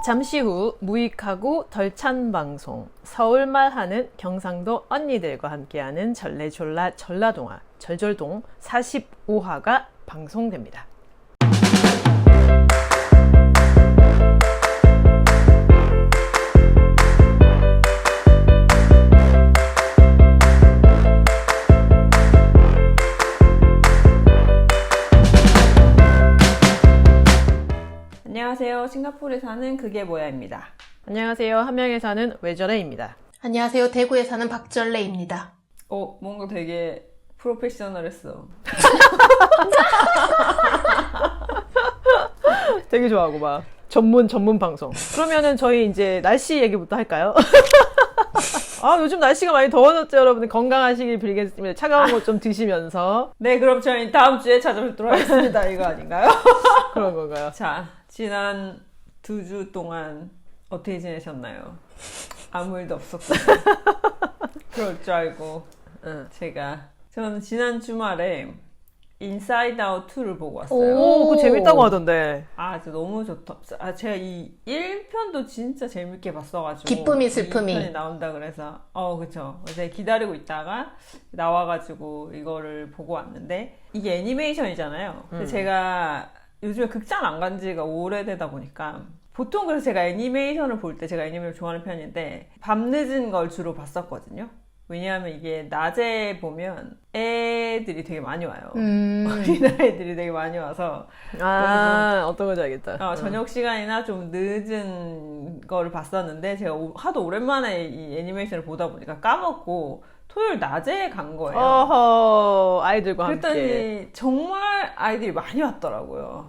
잠시 후 무익하고 덜 찬 방송 서울말 하는 경상도 언니들과 함께하는 절레졸라 전라동화 절절동 45화가 방송됩니다. 안녕하세요. 싱가포르에 사는 그게 뭐야입니다. 안녕하세요. 함양에 사는 외절애입니다. 안녕하세요. 대구에 사는 박절레입니다. 뭔가 되게 프로페셔널했어. 되게 좋아하고 막 전문 방송. 그러면은 저희 이제 날씨 얘기부터 할까요? 요즘 날씨가 많이 더워졌죠, 여러분. 건강하시길 빌겠습니다. 차가운 거 좀 드시면서. 네, 그럼 저희 다음 주에 찾아뵙도록 하겠습니다. 이거 아닌가요? 그런 건가요? 자, 지난 2주 동안 어떻게 지내셨나요? 아무 일도 없었고. 그럴 줄 알고 저는 지난 주말에 인사이드 아웃 2를 보고 왔어요. 그거 재밌다고 하던데. 진짜 너무 좋다. 제가 이 1편도 진짜 재밌게 봤어가지고. 기쁨이 슬픔이 2편이 나온다 그래서. 그쵸. 제가 기다리고 있다가 나와가지고 이거를 보고 왔는데, 이게 애니메이션이잖아요. 근데 제가 요즘에 극장 안 간 지가 오래되다 보니까, 보통 그래서 제가 애니메이션을 볼 때 제가 애니메이션을 좋아하는 편인데, 밤늦은 걸 주로 봤었거든요. 왜냐하면 이게 낮에 보면 애들이 되게 많이 와요. 어린아이들이 되게 많이 와서. 어떤 건지 알겠다. 저녁 시간이나 좀 늦은 거를 봤었는데, 제가 하도 오랜만에 이 애니메이션을 보다 보니까 까먹고 토요일 낮에 간 거예요. 아이들과 그랬더니 함께. 정말 아이들이 많이 왔더라고요.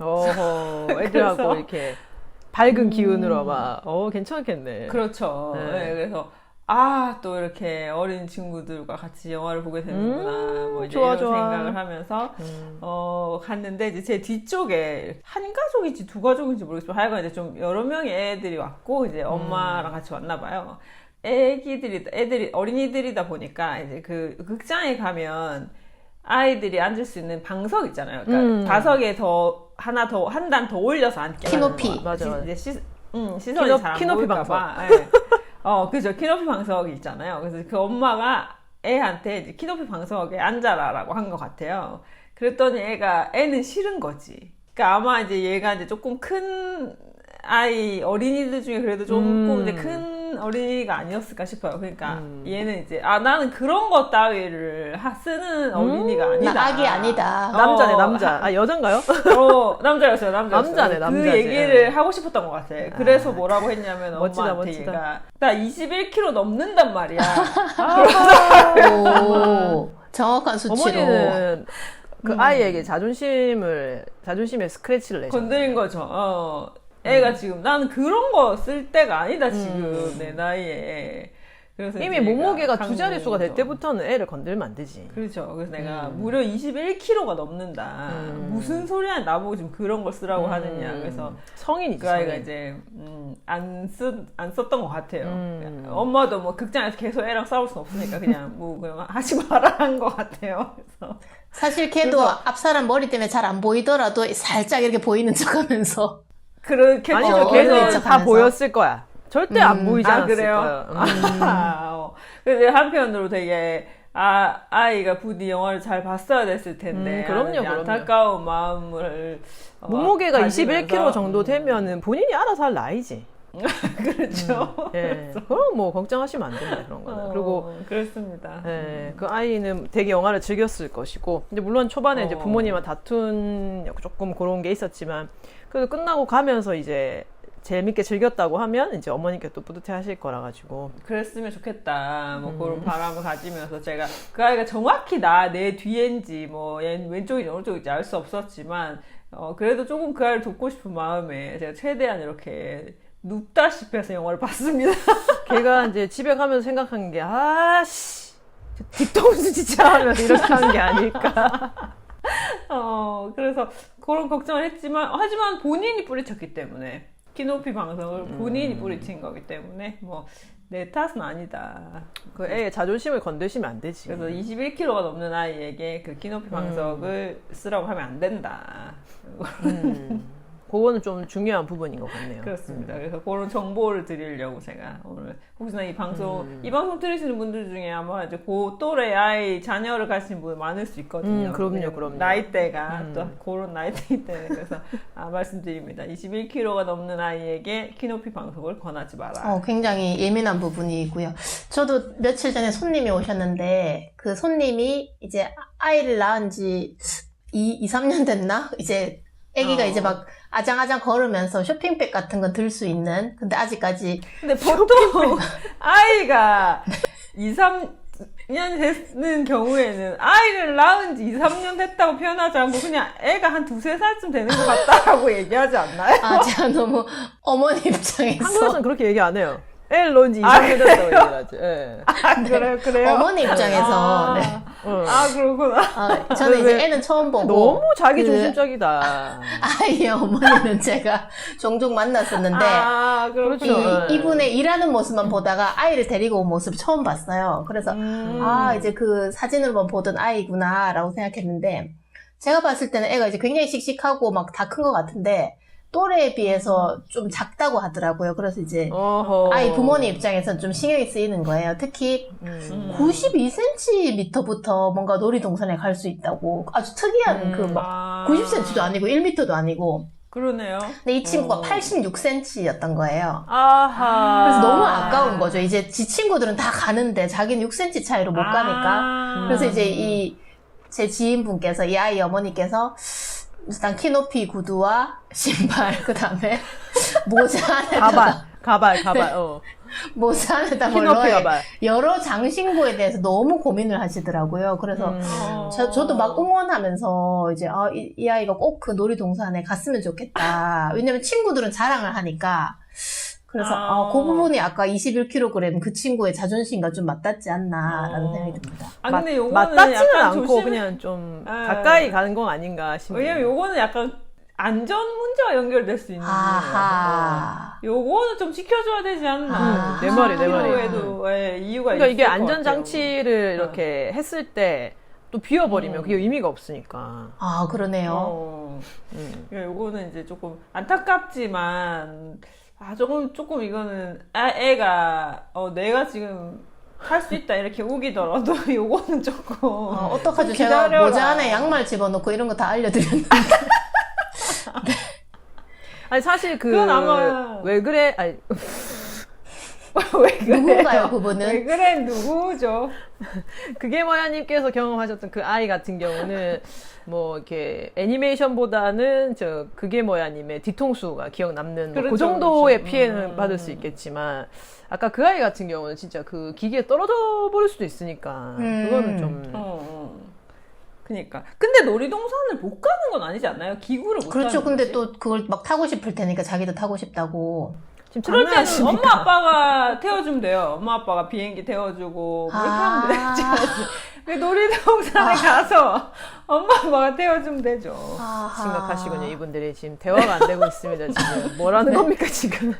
애들하고 이렇게 밝은 기운으로 막, 괜찮겠네. 그렇죠. 네. 네, 그래서 또 이렇게 어린 친구들과 같이 영화를 보게 되는구나. 뭐 이제 좋아, 이런 좋아. 생각을 하면서, 갔는데 이제 제 뒤쪽에 한 가족인지 두 가족인지 모르겠지만 하여간 이제 좀 여러 명의 애들이 왔고, 이제 엄마랑 같이 왔나 봐요. 애들이, 어린이들이다 보니까 이제 그 극장에 가면 아이들이 앉을 수 있는 방석 있잖아요. 그러니까 좌석에 한 단 더 올려서 앉게 하는 키높이. 거. 맞아. 이제 시선이 잘 안 키높이 보일까봐. 그죠. 키높이 방석이 있잖아요. 그래서 그 엄마가 애한테 이제 키높이 방석에 앉아라라고 한 것 같아요. 그랬더니 애는 싫은 거지. 그러니까 아마 이제 얘가 이제 조금 큰 어린이들 중에 그래도 조금 이제 큰 어린이가 아니었을까 싶어요. 그러니까 얘는 이제 나는 그런 거 따위를 쓰는 어린이가 아니다. 나 악이 아니다. 남자네, 남자. 여잔가요? 남자였어요. 남자네, 그 남자지. 얘기를 하고 싶었던 것 같아. 그래서 뭐라고 했냐면 멋지다, 엄마한테 멋지다. 얘가 나 21kg 넘는단 말이야. 오, 정확한 수치로. 어머니는 그 아이에게 자존심의 스크래치를 내죠. 건드린 거죠. 애가 지금 나는 그런 거 쓸 때가 아니다 지금 내 나이에. 그래서 이미 몸무게가 2자릿수가 될 때부터는 애를 건들면 안 되지. 그렇죠. 그래서 내가 무려 21kg가 넘는다. 무슨 소리야 나보고 지금 그런 걸 쓰라고 하느냐. 그래서 성인이지. 그 아이가 성인. 이제 안 썼던 것 같아요. 엄마도 뭐 극장에서 계속 애랑 싸울 순 없으니까 그냥 하지 마라 한 것 같아요. 그래서 사실 걔도 앞사람 머리 때문에 잘 안 보이더라도 살짝 이렇게 보이는 척하면서. 그렇게 아니죠. 걔는 다 보였을 거야. 절대 안 보이지 않았을 그래요? 거야. 그래서 한편으로 되게 아이가 부디 영화를 잘 봤어야 됐을 텐데 그럼요. 안타까운 마음을 몸무게가 가지면서. 21kg 정도 되면은 본인이 알아서 할 나이지. 그렇죠. 그럼 뭐 걱정하시면 안 됩니다. 그런 거는. 그리고 그렇습니다. 그 아이는 되게 영화를 즐겼을 것이고, 근데 물론 초반에 이제 부모님과 다툰 조금 그런 게 있었지만, 그래도 끝나고 가면서 이제 재밌게 즐겼다고 하면 이제 어머니께 또 뿌듯해 하실 거라 가지고. 그랬으면 좋겠다. 뭐 그런 바람을 가지면서 제가 그 아이가 정확히 내 뒤엔지 뭐 얘 왼쪽인지 오른쪽인지 알 수 없었지만 그래도 조금 그 아이를 돕고 싶은 마음에 제가 최대한 이렇게 눕다시피 해서 영화를 봤습니다. 걔가 이제 집에 가면서 생각한 게 뒤통수 진짜 하면서 이렇게 하는 게 아닐까. 그래서 그런 걱정을 하지만 본인이 뿌리쳤기 때문에 키높이 방송을 본인이 뿌리친 거기 때문에 뭐 내 탓은 아니다. 그 애의 자존심을 건드시면 안 되지. 그래서 21kg가 넘는 아이에게 그 키높이 방석을 쓰라고 하면 안 된다. 그거는 좀 중요한 부분인 것 같네요. 그렇습니다. 그래서 그런 정보를 드리려고 제가 오늘 혹시나 이 방송 들으시는 분들 중에 아마 이제 그 또래 아이 자녀를 가진 분 많을 수 있거든요. 그럼요. 나이대가 또 그런 나이대이기 때문에 그래서 말씀드립니다. 21kg가 넘는 아이에게 키높이 방송을 권하지 마라. 굉장히 예민한 부분이고요. 저도 며칠 전에 손님이 오셨는데 그 손님이 이제 아이를 낳은 지 3년 됐나? 이제 아기가 이제 막 아장아장 걸으면서 쇼핑백 같은 거 들 수 있는, 근데 아직까지. 근데 보통 아이가 2-3년 되는 경우에는 아이를 낳은 지 2-3년 됐다고 표현하지 않고 그냥 애가 한 2-3살쯤 되는 것 같다라고 얘기하지 않나요? 제가 너무 어머니 입장에서. 한국에서는 그렇게 얘기 안 해요. 애를 낳은 지 2-3년 됐다고 얘기하지. 예. 그래요? 어머니 입장에서. 네. 그렇구나. 저는 이제 애는 처음 보고. 너무 자기 중심적이다. 아이의 어머니는 제가 종종 만났었는데. 그렇죠. 이분의 일하는 모습만 보다가 아이를 데리고 온 모습 처음 봤어요. 그래서, 이제 그 사진으로만 보던 아이구나라고 생각했는데, 제가 봤을 때는 애가 이제 굉장히 씩씩하고 막 다 큰 것 같은데, 또래에 비해서 좀 작다고 하더라고요. 그래서 이제 아이 부모님 입장에서는 좀 신경이 쓰이는 거예요. 특히 92cm부터 뭔가 놀이동산에 갈 수 있다고. 아주 특이한 그 막 90cm도 아니고 1m도 아니고. 그러네요. 근데 이 친구가 86cm였던 거예요. 아하. 그래서 너무 아까운 거죠. 이제 지 친구들은 다 가는데 자기는 6cm 차이로 못 가니까. 그래서 이제 제 지인분께서, 이 아이 어머니께서 일단 키높이 구두와 신발, 그 다음에 모자 안에다가 가발. 모자 안에다가 키높이 가발. 여러 장신구에 대해서 너무 고민을 하시더라고요. 그래서 저도 막 응원하면서 이제 이 아이가 꼭 그 놀이동산에 갔으면 좋겠다. 왜냐면 친구들은 자랑을 하니까. 그래서 그 부분이 아까 21kg 그 친구의 자존심과 좀 맞닿지 않나라는 생각이 듭니다. 근데 요거는 맞닿지는 약간 않고 그냥 좀 가까이 가는 건 아닌가 싶네요. 왜냐면 요거는 약간 안전 문제와 연결될 수 있는 요거는 좀 지켜줘야 되지 않나. 내 말이. 이유가 그러니까 이게 있을 것 안전장치를 이렇게 했을 때 또 비워버리면 그게 의미가 없으니까. 그러네요. 그러니까 요거는 이제 조금 안타깝지만, 조금 이거는, 애가, 내가 지금 할 수 있다, 이렇게 우기더라도, 요거는 조금. 어떡하죠? 제가 모자 안에 양말 집어넣고 이런 거 다 알려드렸는데. 아니, 사실 그건 아마. 왜 그래? 아니. 왜 그래요? 누군가요, 그분은? 왜 그래? 누구죠? 그게 뭐야님께서 경험하셨던 그 아이 같은 경우는 뭐 이렇게 애니메이션보다는 그게 뭐야님의 뒤통수가 기억 남는 그 정도의 피해는 받을 수 있겠지만 아까 그 아이 같은 경우는 진짜 그 기계에 떨어져 버릴 수도 있으니까 그거는 좀. 그니까. 근데 놀이동산을 못 가는 건 아니지 않나요? 기구를 못 그렇죠. 타는 근데 거지? 또 그걸 막 타고 싶을 테니까 자기도 타고 싶다고. 지금 그럴 때는 장난하십니까? 엄마 아빠가 태워주면 돼요. 엄마 아빠가 비행기 태워주고 그렇게 하면 되지 않지. 놀이동산에 가서 엄마 아빠가 태워주면 되죠. 심각하시군요. 이분들이 지금 대화가 안 되고 있습니다. 지금 뭐라는 겁니까 지금?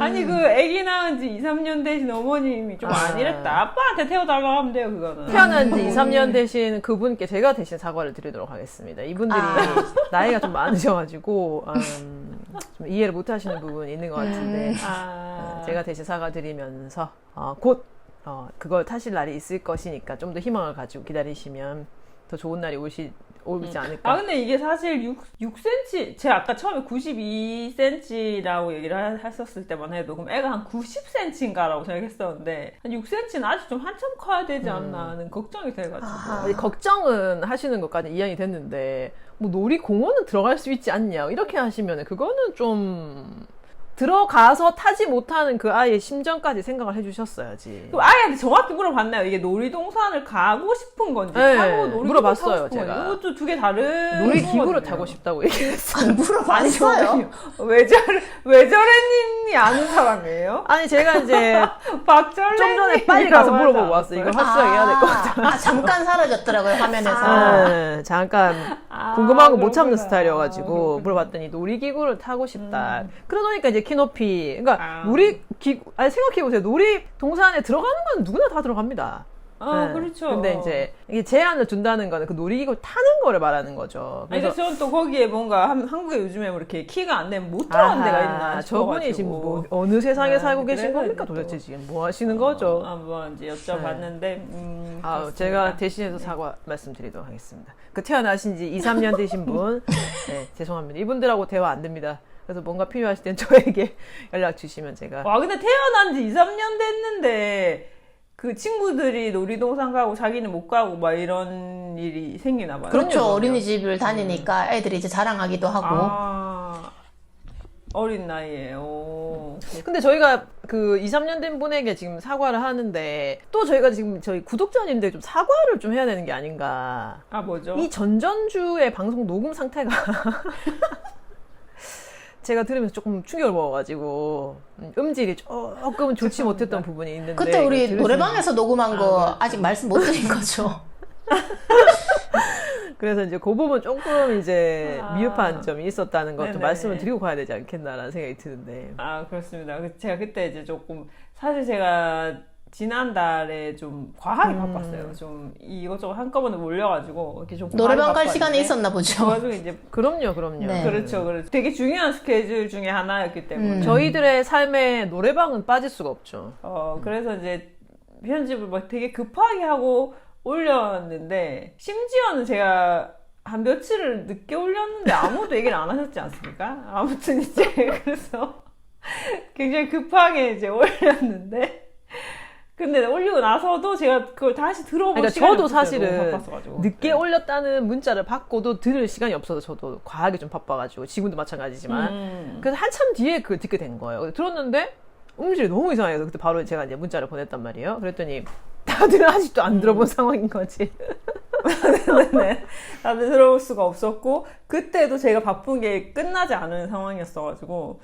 아니 그 아기 낳은 지 2-3년 되신 어머님이 좀 아니랬다. 아빠한테 태워달라고 하면 돼요. 그거는. 태어난 지 2-3년 되신 그분께 제가 대신 사과를 드리도록 하겠습니다. 이분들이 나이가 좀 많으셔가지고 좀 이해를 못 하시는 부분이 있는 것 같은데 제가 대신 사과드리면서 곧 그걸 타실 날이 있을 것이니까 좀 더 희망을 가지고 기다리시면 더 좋은 날이 오지 않을까. 근데 이게 사실 6cm, 제가 아까 처음에 92cm라고 얘기를 했었을 때만 해도 그럼 애가 한 90cm인가라고 생각했었는데 한 6cm는 아직 좀 한참 커야 되지 않나 하는 걱정이 돼가지고. 걱정은 하시는 것까지 이해가 됐는데 뭐 놀이공원은 들어갈 수 있지 않냐 이렇게 하시면 그거는 좀 들어가서 타지 못하는 그 아이의 심정까지 생각을 해주셨어야지. 그럼 아이한테 정확히 물어봤나요? 이게 놀이동산을 가고 싶은 건지 네, 타고 놀이동산 물어봤어요, 타고 싶은 제가. 건지. 이것도 두 개 다른 놀이기구를 거거든요. 타고 싶다고 얘기했어요. 물어봤어요? 왜 저래님이 아는 사람이에요? 아니 제가 이제 박절래 좀 전에 빨리 가서 물어보고 왔어요. 이거 확실하게 해야 될 것 같아요. 잠깐 사라졌더라고요, 화면에서. 네, 잠깐 궁금한 거 못 참는 그렇구나. 스타일이어가지고 물어봤더니 놀이기구를 타고 싶다. 그러다 보니까 이제 키높이, 그러니까 생각해보세요. 놀이동산에 들어가는 건 누구나 다 들어갑니다. 아, 네. 그렇죠. 근데 이제 이게 제한을 둔다는 거는 그 놀이기구 타는 거를 말하는 거죠. 아니, 그래서 저는 또 거기에 뭔가 한국에 요즘에 뭐 이렇게 키가 안 되면 못 들어가는 데가 있나 저분이 지금 싶어가지고. 뭐 어느 세상에 아, 살고 계신 그래서 겁니까 이제 도대체 또, 지금 뭐 하시는 거죠? 한번 이제 여쭤봤는데 그렇습니다. 제가 대신해서 사과 말씀드리도록 하겠습니다. 그 태어나신 지 2, 3년 되신 분, 네, 죄송합니다. 이분들하고 대화 안 됩니다. 그래서 뭔가 필요하실 땐 저에게 연락 주시면 제가. 와, 근데 태어난 지 2, 3년 됐는데 그 친구들이 놀이동산 가고 자기는 못 가고 막 이런 일이 생기나 봐요. 그렇죠. 그럼요. 어린이집을 다니니까 애들이 이제 자랑하기도 하고. 아, 어린 나이에. 오. 근데 저희가 그 2, 3년 된 분에게 지금 사과를 하는데 또 저희가 지금 저희 구독자님들 좀 사과를 좀 해야 되는 게 아닌가. 아, 뭐죠? 이 전전주의 방송 녹음 상태가 제가 들으면서 조금 충격을 먹어가지고 음질이 조금은 좋지 못했던 부분이 있는데 그때 우리 들으시면- 노래방에서 녹음한 거 그렇죠. 아직 말씀 못 드린 거죠. 그래서 이제 그 부분 조금 이제 아. 미흡한 점이 있었다는 것도 네네. 말씀을 드리고 가야 되지 않겠나라는 생각이 드는데. 아, 그렇습니다. 제가 그때 이제 조금, 사실 제가 지난달에 좀 과하게 바빴어요. 좀 이것저것 한꺼번에 몰려가지고, 이렇게 좀 노래방 갈 바빴는데 시간이 있었나 그 보죠. 와중에 이제, 그럼요. 네. 그렇죠. 되게 중요한 스케줄 중에 하나였기 때문에. 저희들의 삶에 노래방은 빠질 수가 없죠. 그래서 이제 편집을 막 되게 급하게 하고 올렸는데, 심지어는 제가 한 며칠을 늦게 올렸는데 아무도 얘기를 안 하셨지 않습니까? 아무튼 이제 그래서 굉장히 급하게 이제 올렸는데, 근데 올리고 나서도 제가 그걸 다시 들어볼 그러니까 시간이 저도 없었어요. 사실은 너무 바빴어가지고. 늦게 네. 올렸다는 문자를 받고도 들을 시간이 없어서 저도 과하게 좀 바빠가지고 지금도 마찬가지지만 그래서 한참 뒤에 그걸 듣게 된 거예요. 근데 들었는데 음질이 너무 이상해서 그때 바로 제가 이제 문자를 보냈단 말이에요. 그랬더니 다들 아직도 안 들어본 상황인 거지. 네. 다들 들어볼 수가 없었고, 그때도 제가 바쁜 게 끝나지 않은 상황이었어가지고,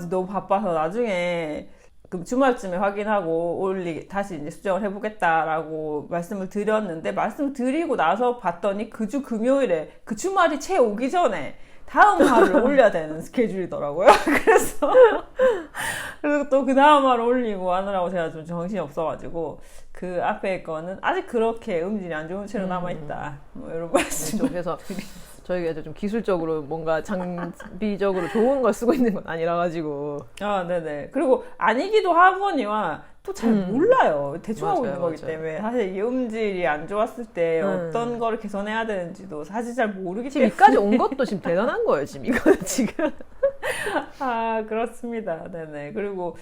너무 바빠서 나중에 그 주말쯤에 확인하고 다시 이제 수정을 해보겠다라고 말씀을 드렸는데, 말씀 드리고 나서 봤더니 그 주 금요일에 그 주말이 채 오기 전에 다음 화를 올려야 되는 스케줄이더라고요. 그래서 또 그 다음 화를 올리고 하느라고 제가 좀 정신이 없어가지고 그 앞에 거는 아직 그렇게 음질이 안 좋은 채로 남아있다. 뭐 이런 말씀. 좀 그래서 저희가 좀 기술적으로 뭔가 장비적으로 좋은 걸 쓰고 있는 건 아니라 가지고. 네네. 그리고 아니기도 하거니와 또 잘 몰라요. 대충 하고 맞아요, 있는 거기 맞아요. 때문에 사실 이 음질이 안 좋았을 때 어떤 거를 개선해야 되는지도 사실 잘 모르기 지금 때문에. 여기까지 온 것도 지금 대단한 거예요, 지금 이거는 지금. 그렇습니다. 네네. 그리고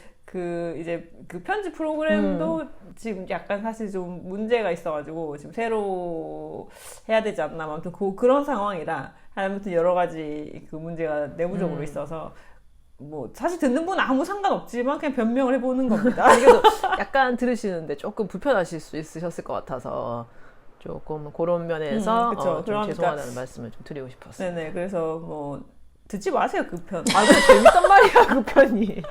이제 그 편집 프로그램도 지금 약간 사실 좀 문제가 있어가지고 지금 새로 해야 되지 않나. 아무튼 그런 상황이라 아무튼 여러 가지 그 문제가 내부적으로 있어서 뭐 사실 듣는 분은 아무 상관없지만 그냥 변명을 해보는 겁니다. 그래도 약간 들으시는데 조금 불편하실 수 있으셨을 것 같아서 조금 그런 면에서 그쵸. 좀 그러니까- 죄송하다는 말씀을 좀 드리고 싶었어요. 네네. 그래서 뭐 듣지 마세요, 그 편. 근데 재밌단 말이야, 그 편이.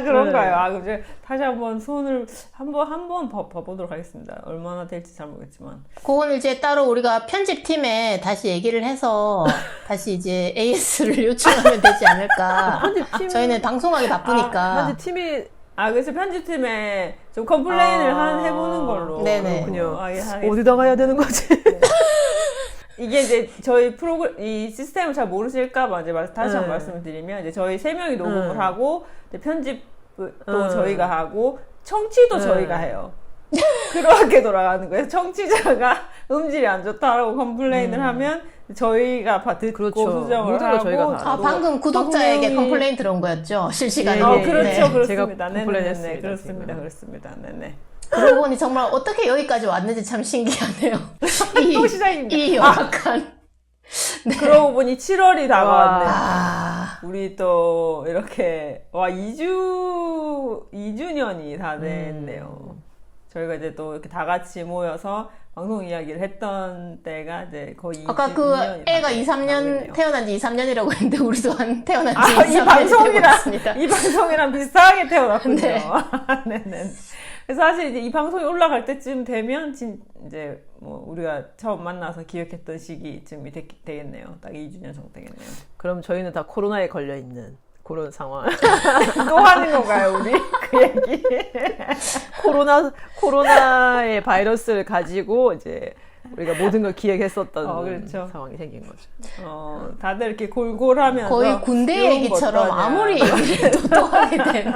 그런가요? 그럼 제가 다시 한번 손을 한번 봐보도록 하겠습니다. 얼마나 될지 잘 모르겠지만. 그건 이제 따로 우리가 편집팀에 다시 얘기를 해서 다시 이제 AS를 요청하면 되지 않을까. 편집팀- 저희는 방송하기 바쁘니까. 현재 팀이 그래서 편집팀에 좀 컴플레인을 해보는 걸로. 네네. 그렇군요. 하겠습니다. 어디다 가야 되는 거지? 이게 이제 저희 이 시스템을 잘 모르실까봐 이제 다시 한번 네. 말씀을 드리면 이제 저희 3명이 녹음을 하고 이제 편집도 저희가 하고 청취도 저희가 해요. 그렇게 돌아가는 거예요. 청취자가 음질이 안 좋다라고 컴플레인을 하면 저희가 듣고 그렇죠. 수정을 모든 걸 하고 저희가 다 방금 구독자에게 방송이- 컴플레인 들어온 거였죠? 실시간으로. 예, 예, 그렇죠. 네. 그렇습니다. 제가 네네네. 컴플레인했습니다, 그렇습니다. 지금. 그렇습니다. 네네. 그러고 보니 정말 어떻게 여기까지 왔는지 참 신기하네요. 또 시작입니다. 이 열악한. 그러고 보니 7월이 다가왔네요. 아, 우리 또 이렇게 2주년이 다 됐네요. 저희가 이제 또 이렇게 다 같이 모여서 방송 이야기를 했던 때가 이제 거의 아까 2년이 애가 2, 3년, 태어난 지 2, 3년이라고 했는데, 우리도 태어난 지 2, 이 3년이 되었습니다. 방송이랑 비슷하게 태어났군요. 네. 네네. 그래서 사실 이제 이 방송이 올라갈 때쯤 되면 이제 뭐 우리가 처음 만나서 기획했던 시기쯤이 되겠네요. 딱 2주년 정도 되겠네요. 그럼 저희는 다 코로나에 걸려 있는 그런 상황. 또 하는 건가요, 우리? 그 얘기. 코로나의 바이러스를 가지고 이제 우리가 모든 걸 기획했었던 그렇죠. 상황이 생긴 거죠. 다들 이렇게 골골하면서 거의 군대 이런 얘기처럼 거 어떠냐. 아무리 얘기를 또 하게 되는.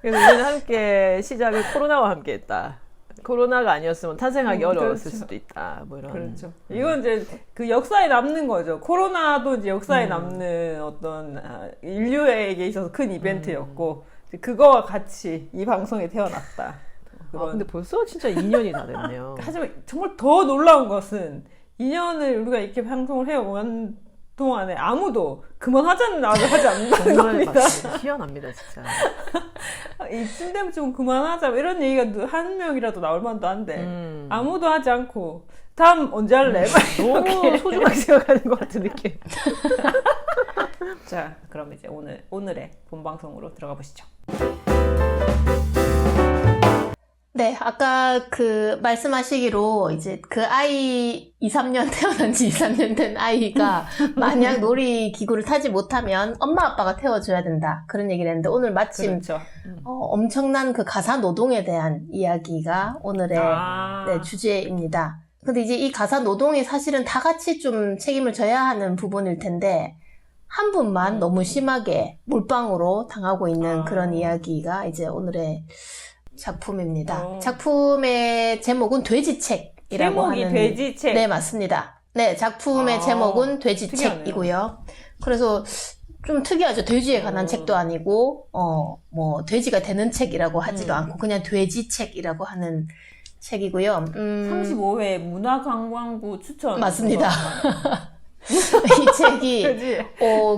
그래서 우리는 함께 시작을 코로나와 함께 했다. 코로나가 아니었으면 탄생하기 어려웠을 그렇죠. 수도 있다. 뭐 이런. 그렇죠. 이건 이제 그 역사에 남는 거죠. 코로나도 이제 역사에 남는 어떤 인류에게 있어서 큰 이벤트였고 이제 그거와 같이 이 방송에 태어났다. 근데 벌써 진짜 2년이 다 됐네요. 하지만 정말 더 놀라운 것은 2년을 우리가 이렇게 방송을 해온 동안에 아무도 그만하자는 말을 하지 않는다는 정말 겁니다. 맞습니다. 희한합니다, 진짜. 이쯤 되면 좀 그만하자 이런 얘기가 한 명이라도 나올 만도 한데 아무도 하지 않고 다음 언제 할래? 너무 소중하게 생각하는 것 같은 느낌. 자, 그럼 이제 오늘의 본방송으로 들어가 보시죠. 네, 아까 그 말씀하시기로 이제 그 아이 2-3년 태어난 지 2-3년 된 아이가 만약 놀이기구를 타지 못하면 엄마 아빠가 태워줘야 된다. 그런 얘기를 했는데 오늘 마침 그렇죠. 엄청난 그 가사 노동에 대한 이야기가 오늘의 네, 주제입니다. 근데 이제 이 가사 노동이 사실은 다 같이 좀 책임을 져야 하는 부분일 텐데 한 분만 너무 심하게 몰빵으로 당하고 있는 그런 이야기가 이제 오늘의 작품입니다. 작품의 제목은 돼지책이라고 제목이 하는 돼지책. 네, 맞습니다. 네, 작품의 제목은 돼지책이고요. 그래서 좀 특이하죠. 돼지에 관한 책도 아니고 뭐 돼지가 되는 책이라고 하지도 않고 그냥 돼지책이라고 하는 책이고요. 35회 문화관광부 추천. 맞습니다. 이 책이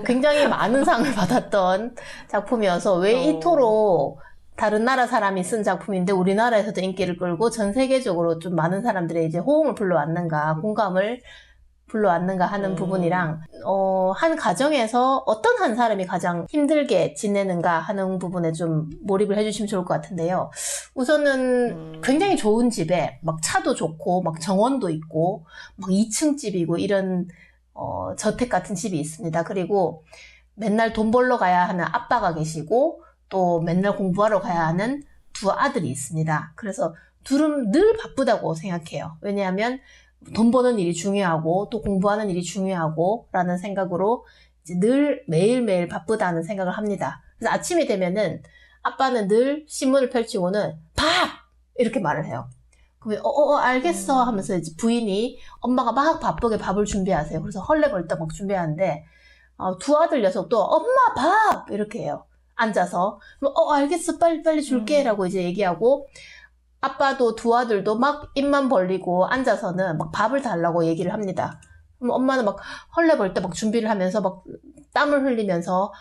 굉장히 많은 상을 받았던 작품이어서 왜 이토록 다른 나라 사람이 쓴 작품인데 우리나라에서도 인기를 끌고 전 세계적으로 좀 많은 사람들의 이제 호응을 불러왔는가, 공감을 불러왔는가 하는 부분이랑 한 가정에서 어떤 한 사람이 가장 힘들게 지내는가 하는 부분에 좀 몰입을 해주시면 좋을 것 같은데요. 우선은 굉장히 좋은 집에 막 차도 좋고 막 정원도 있고 막 2층 집이고 이런 저택 같은 집이 있습니다. 그리고 맨날 돈 벌러 가야 하는 아빠가 계시고 또 맨날 공부하러 가야 하는 두 아들이 있습니다. 그래서 둘은 늘 바쁘다고 생각해요. 왜냐하면 돈 버는 일이 중요하고 또 공부하는 일이 중요하고 라는 생각으로 이제 늘 매일매일 바쁘다는 생각을 합니다. 그래서 아침이 되면은 아빠는 늘 신문을 펼치고는 밥! 이렇게 말을 해요. 그러면 알겠어 하면서 이제 부인이 엄마가 막 바쁘게 밥을 준비하세요. 그래서 헐레벌떡 막 준비하는데 두 아들 녀석도 엄마 밥! 이렇게 해요. 앉아서 알겠어 빨리 줄게 라고 이제 얘기하고 아빠도 두 아들도 막 입만 벌리고 앉아서는 막 밥을 달라고 얘기를 합니다. 그럼 엄마는 막 헐레벌떡 막 준비를 하면서 막 땀을 흘리면서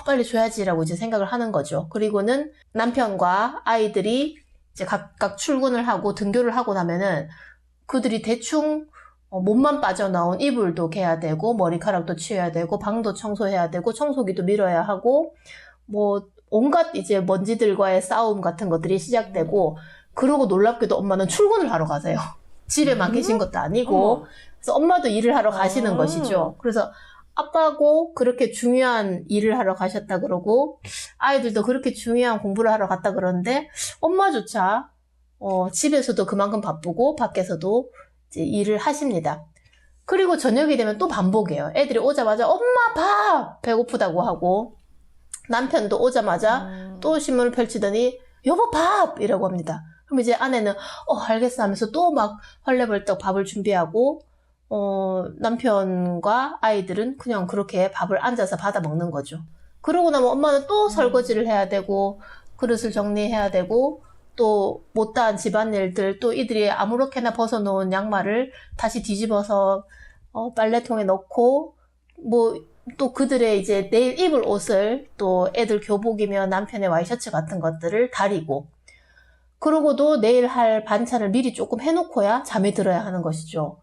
빨리 줘야지라고 이제 생각을 하는 거죠. 그리고는 남편과 아이들이 이제 각각 출근을 하고 등교를 하고 나면은 그들이 대충 몸만 빠져나온 이불도 개야 되고 머리카락도 치워야 되고 방도 청소해야 되고 청소기도 밀어야 하고 뭐 온갖 이제 먼지들과의 싸움 같은 것들이 시작되고 그러고 놀랍게도 엄마는 출근을 하러 가세요. 집에만 계신 것도 아니고 그래서 엄마도 일을 하러 가시는 것이죠. 그래서 아빠고 그렇게 중요한 일을 하러 가셨다 그러고 아이들도 그렇게 중요한 공부를 하러 갔다 그러는데 엄마조차 집에서도 그만큼 바쁘고 밖에서도 이제 일을 하십니다. 그리고 저녁이 되면 또 반복이에요. 애들이 오자마자 엄마 밥! 배고프다고 하고 남편도 오자마자 또 신문을 펼치더니 여보 밥! 이라고 합니다. 그럼 이제 아내는 알겠어 하면서 또 막 헐레벌떡 밥을 준비하고 남편과 아이들은 그냥 그렇게 밥을 앉아서 받아 먹는 거죠. 그러고 나면 엄마는 또 설거지를 해야 되고 그릇을 정리해야 되고 또 못다한 집안일들 또 이들이 아무렇게나 벗어놓은 양말을 다시 뒤집어서 빨래통에 넣고 뭐 또 그들의 이제 내일 입을 옷을 또 애들 교복이며 남편의 와이셔츠 같은 것들을 다리고 그러고도 내일 할 반찬을 미리 조금 해놓고야 잠에 들어야 하는 것이죠.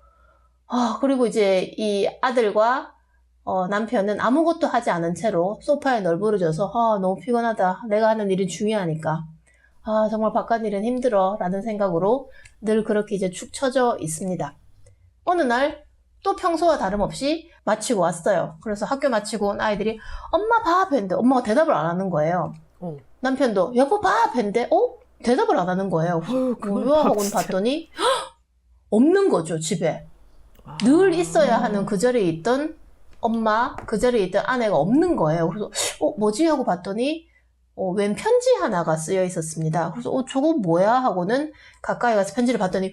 그리고 이제 이 아들과 남편은 아무것도 하지 않은 채로 소파에 널브러져서 너무 피곤하다. 내가 하는 일이 중요하니까. 정말 바깥일은 힘들어 라는 생각으로 늘 그렇게 이제 축 처져 있습니다. 어느 날 또 평소와 다름없이 마치고 왔어요. 그래서 학교 마치고 온 아이들이 엄마 밥 했는데 엄마가 대답을 안 하는 거예요. 남편도 여보 밥 했는데 대답을 안 하는 거예요. 뭐야 하고는 봤더니 없는 거죠, 집에. 늘 있어야 하는 그 자리에 있던 엄마, 그 자리에 있던 아내가 없는 거예요. 그래서 뭐지 하고 봤더니 웬 편지 하나가 쓰여 있었습니다. 그래서 저거 뭐야 하고는 가까이 가서 편지를 봤더니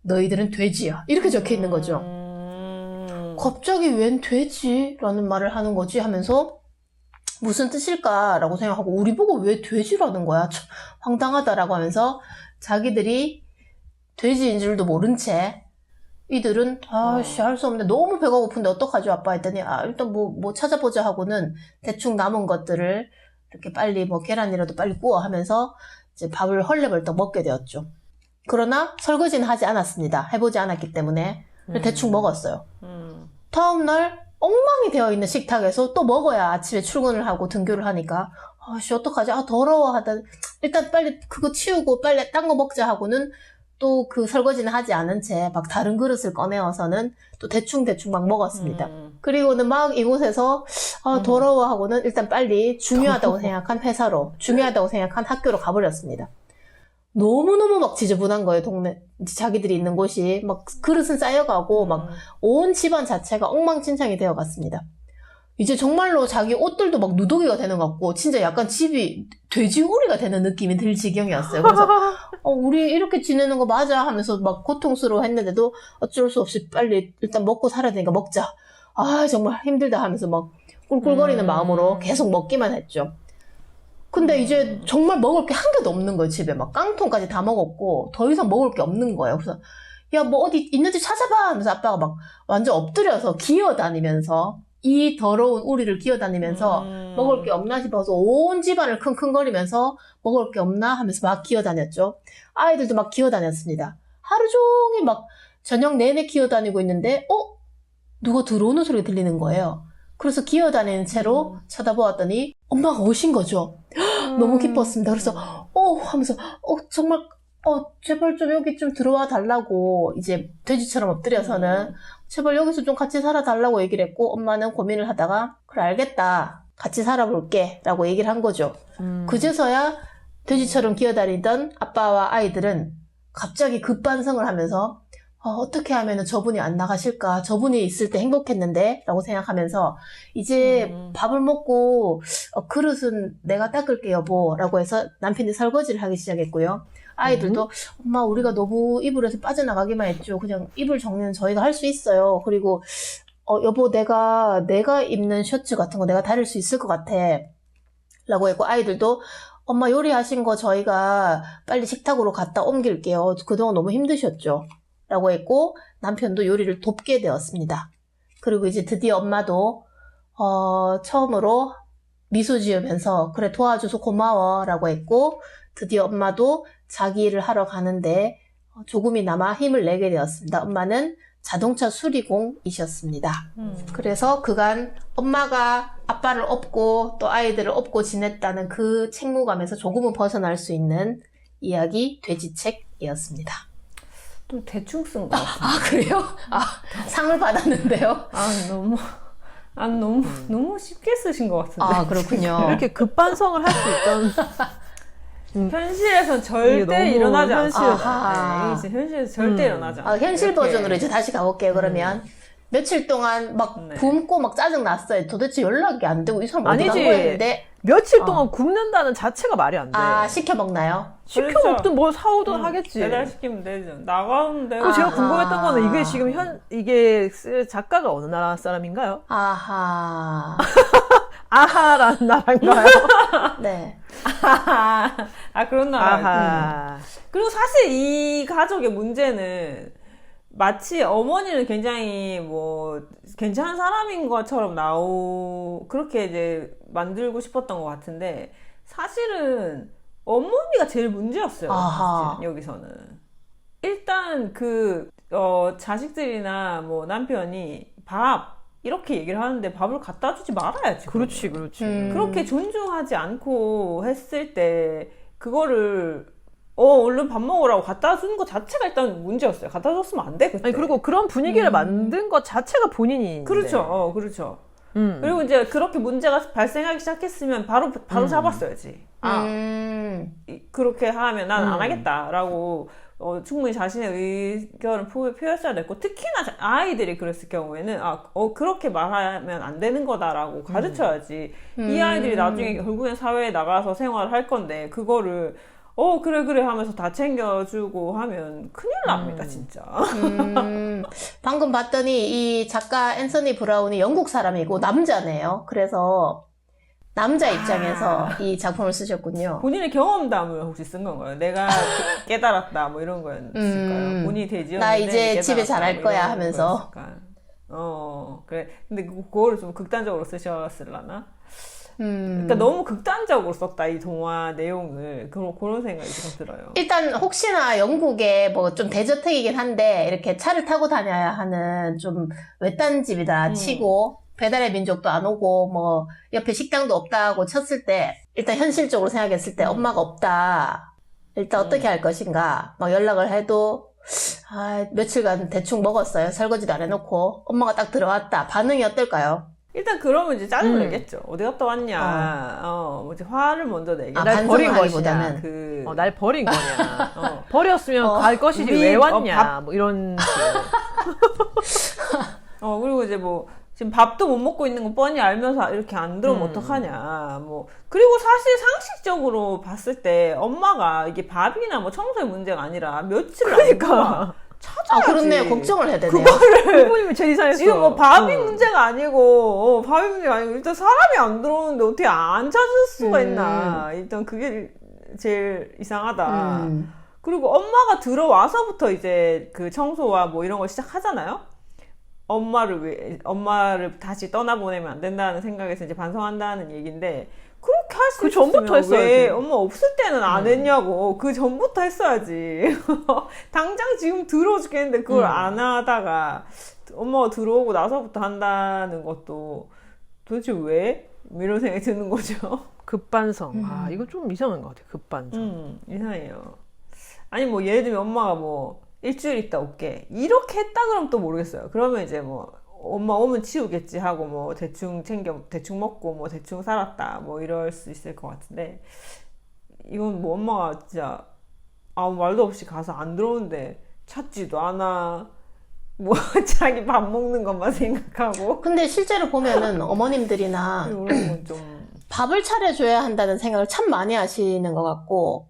너희들은 돼지야 이렇게 적혀 있는 거죠. 갑자기 웬 돼지라는 말을 하는 거지 하면서 무슨 뜻일까라고 생각하고 우리 보고 왜 돼지라는 거야? 참 황당하다라고 하면서 자기들이 돼지인 줄도 모른 채 이들은 할 수 없네. 너무 배가 고픈데 어떡하죠 아빠 했더니 일단 뭐 찾아보자 하고는 대충 남은 것들을 이렇게 빨리 뭐 계란이라도 빨리 구워 하면서 이제 밥을 헐레벌떡 먹게 되었죠. 그러나 설거지는 하지 않았습니다. 해보지 않았기 때문에 대충 먹었어요. 다음 날 엉망이 되어 있는 식탁에서 또 먹어야 아침에 출근을 하고 등교를 하니까 어떡하지? 더러워 하다 일단 빨리 그거 치우고 빨리 딴 거 먹자 하고는 또 그 설거지는 하지 않은 채 막 다른 그릇을 꺼내어서는 또 대충 막 먹었습니다. 그리고는 막 이곳에서 더러워 하고는 일단 빨리 중요하다고 생각한 회사로 중요하다고 생각한 학교로 가버렸습니다. 너무너무 막 지저분한 거예요, 동네. 자기들이 있는 곳이. 막 그릇은 쌓여가고, 막 온 집안 자체가 엉망진창이 되어갔습니다. 이제 정말로 자기 옷들도 막 누더기가 되는 것 같고, 진짜 약간 집이 돼지우리가 되는 느낌이 들 지경이었어요. 그래서, 우리 이렇게 지내는 거 맞아? 하면서 막 고통스러워 했는데도 어쩔 수 없이 빨리 일단 먹고 살아야 되니까 먹자. 정말 힘들다 하면서 막 꿀꿀거리는 마음으로 계속 먹기만 했죠. 근데 이제 정말 먹을 게 한 개도 없는 거예요, 집에. 막 깡통까지 다 먹었고, 더 이상 먹을 게 없는 거예요. 그래서, 야, 뭐 어디 있는지 찾아봐! 하면서 아빠가 막 완전 엎드려서 기어다니면서, 이 더러운 우리를 기어다니면서 먹을 게 없나 싶어서 온 집안을 킁킁거리면서 먹을 게 없나 하면서 막 기어다녔죠. 아이들도 막 기어다녔습니다. 하루 종일 막 저녁 내내 기어다니고 있는데, 누가 들어오는 소리가 들리는 거예요. 그래서 기어다니는 채로 쳐다보았더니 엄마가 오신 거죠. 너무 기뻤습니다. 그래서 하면서 정말 제발 좀 여기 좀 들어와 달라고 이제 돼지처럼 엎드려서는 제발 여기서 좀 같이 살아달라고 얘기를 했고 엄마는 고민을 하다가 그래 알겠다 같이 살아볼게 라고 얘기를 한 거죠. 그제서야 돼지처럼 기어다니던 아빠와 아이들은 갑자기 급반성을 하면서 어떻게 하면 저분이 안 나가실까? 저분이 있을 때 행복했는데? 라고 생각하면서 이제 밥을 먹고 그릇은 내가 닦을게 여보 라고 해서 남편이 설거지를 하기 시작했고요. 아이들도 엄마 우리가 너무 이불에서 빠져나가기만 했죠. 그냥 이불 정리는 저희가 할 수 있어요. 그리고 여보 내가 입는 셔츠 같은 거 내가 다릴 수 있을 것 같아 라고 했고 아이들도 엄마 요리하신 거 저희가 빨리 식탁으로 갖다 옮길게요. 그동안 너무 힘드셨죠. 라고 했고 남편도 요리를 돕게 되었습니다. 그리고 이제 드디어 엄마도 처음으로 미소 지으면서 그래 도와줘서 고마워 라고 했고 드디어 엄마도 자기 일을 하러 가는데 조금이나마 힘을 내게 되었습니다. 엄마는 자동차 수리공이셨습니다. 그래서 그간 엄마가 아빠를 업고 또 아이들을 업고 지냈다는 그 책무감에서 조금은 벗어날 수 있는 이야기 돼지책이었습니다. 좀 대충 쓴 것 같아요. 그래요? 상을 받았는데요? 너무 쉽게 쓰신 것 같은데. 그렇군요. 이렇게 급반성을 할 수 있던 현실에선 절대 일어나지 아하. 않습니다. 현실에서 절대 일어나지 않아요. 현실 이렇게. 버전으로 이제 다시 가볼게요, 그러면. 며칠 동안 막 굶고 막 짜증났어요. 도대체 연락이 안 되고 이 사람 어디 간 아니지. 거였는데. 며칠 동안 굶는다는 자체가 말이 안 돼. 시켜 먹나요? 시켜 먹든 뭐 사오든 하겠지. 배달시키면 되죠. 나가는데. 그리고 제가 궁금했던 거는 이게 지금 이게 쓸 작가가 어느 나라 사람인가요? 아하라는 나라인가요? 네. 그런 나라. 아하. 그리고 사실 이 가족의 문제는 마치 어머니는 굉장히 뭐 괜찮은 사람인 것처럼 그렇게 이제 만들고 싶었던 것 같은데 사실은 어머니가 제일 문제였어요. 사실 여기서는 일단 자식들이나 뭐 남편이 밥 이렇게 얘기를 하는데 밥을 갖다 주지 말아야지. 그렇지. 그렇게 존중하지 않고 했을 때 그거를 얼른 밥 먹으라고 갖다 주는 것 자체가 일단 문제였어요. 갖다 줬으면 안 돼, 그때. 아니, 그리고 그런 분위기를 만든 것 자체가 본인이. 그렇죠. 그렇죠. 그리고 이제 그렇게 문제가 발생하기 시작했으면 바로 잡았어야지. 그렇게 하면 난 안 하겠다라고 충분히 자신의 의견을 표했어야 됐고, 특히나 아이들이 그랬을 경우에는 그렇게 말하면 안 되는 거다라고 가르쳐야지. 이 아이들이 나중에 결국엔 사회에 나가서 생활을 할 건데 그거를 그래 하면서 다 챙겨주고 하면 큰일 납니다, 진짜. 방금 봤더니 이 작가 앤서니 브라운이 영국 사람이고 남자네요. 그래서 남자 입장에서 이 작품을 쓰셨군요. 본인의 경험담을 혹시 쓴 건가요? 내가 깨달았다 뭐 이런 거였을까요? 본인이 대지였는데 나 이제 깨달았다, 집에 잘할 뭐 거야 이런 하면서. 거였을까? 그래. 근데 그거를 좀 극단적으로 쓰셨을라나? 그러니까 음. 너무 극단적으로 썼다, 이 동화 내용을. 그런 생각이 좀 들어요. 일단 혹시나 영국에 뭐 좀 대저택이긴 한데 이렇게 차를 타고 다녀야 하는 좀 외딴 집이다 치고 배달의 민족도 안 오고 뭐 옆에 식당도 없다고 쳤을 때 일단 현실적으로 생각했을 때 엄마가 없다. 일단 어떻게 할 것인가. 막 연락을 해도 며칠간 대충 먹었어요. 설거지도 안 해놓고 엄마가 딱 들어왔다. 반응이 어떨까요? 일단 그러면 이제 짜증 내겠죠. 어디 갔다 왔냐. 이제 화를 먼저 내겠죠. 날 버린 반성하기보다는. 것이냐. 날 버린 거냐. 버렸으면 갈 것이지 왜 왔냐. 뭐 이런 식으로. 그리고 이제 뭐 지금 밥도 못 먹고 있는 거 뻔히 알면서 이렇게 안 들어오면 어떡하냐. 뭐 그리고 사실 상식적으로 봤을 때 엄마가 이게 밥이나 뭐 청소의 문제가 아니라 며칠을 안 들어와. 찾아야지. 그렇네요. 걱정을 해야 되네요. 부모님이 제일 이상했어. 지금 뭐 밥이 문제가 아니고 밥이 문제가 아니고 일단 사람이 안 들어오는데 어떻게 안 찾을 수가 있나. 일단 그게 제일 이상하다. 그리고 엄마가 들어와서부터 이제 그 청소와 뭐 이런 걸 시작하잖아요. 엄마를 다시 떠나보내면 안 된다는 생각에서 이제 반성한다는 얘기인데, 그렇게 할 수 있으면 전부터 했어야지. 왜 엄마 없을 때는 안 했냐고. 그 전부터 했어야지. 당장 지금 들어오 죽겠는데 그걸 안 하다가 엄마가 들어오고 나서부터 한다는 것도 도대체 왜? 이런 생각이 드는 거죠. 급반성. 이거 좀 이상한 것 같아. 급반성. 이상해요. 아니 뭐 예를 들면 엄마가 뭐 일주일 있다 올게 이렇게 했다 그러면 또 모르겠어요. 그러면 이제 뭐 엄마 오면 치우겠지 하고 뭐 대충 먹고 뭐 대충 살았다 뭐 이럴 수 있을 것 같은데, 이건 뭐 엄마가 진짜 아무 말도 없이 가서 안 들어오는데 찾지도 않아, 뭐 자기 밥 먹는 것만 생각하고. 근데 실제로 보면은 어머님들이나 이런 건 좀 밥을 차려줘야 한다는 생각을 참 많이 하시는 것 같고,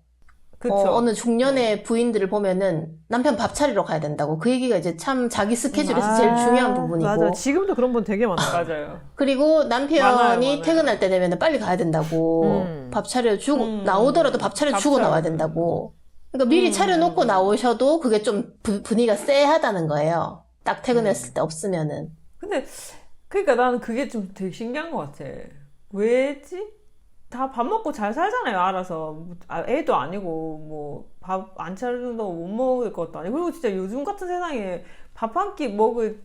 그쵸. 어느 중년의 부인들을 보면은 남편 밥 차리러 가야 된다고. 그 얘기가 이제 참 자기 스케줄에서 제일 중요한 부분이고. 맞아. 지금도 그런 분 되게 많아요. 맞아요. 그리고 남편이 많아요. 퇴근할 때 되면 빨리 가야 된다고. 밥 차려주고, 나오더라도 밥 차려주고 나와야 된다고. 그러니까 미리 차려놓고 나오셔도 그게 좀 분위기가 쎄하다는 거예요. 딱 퇴근했을 때 없으면은. 근데 그러니까 나는 그게 좀 되게 신기한 것 같아. 왜지? 다 밥 먹고 잘 살잖아요, 알아서. 애도 아니고 뭐 밥 안 차려준다고 못 먹을 것도 아니고. 그리고 진짜 요즘 같은 세상에 밥 한 끼 먹을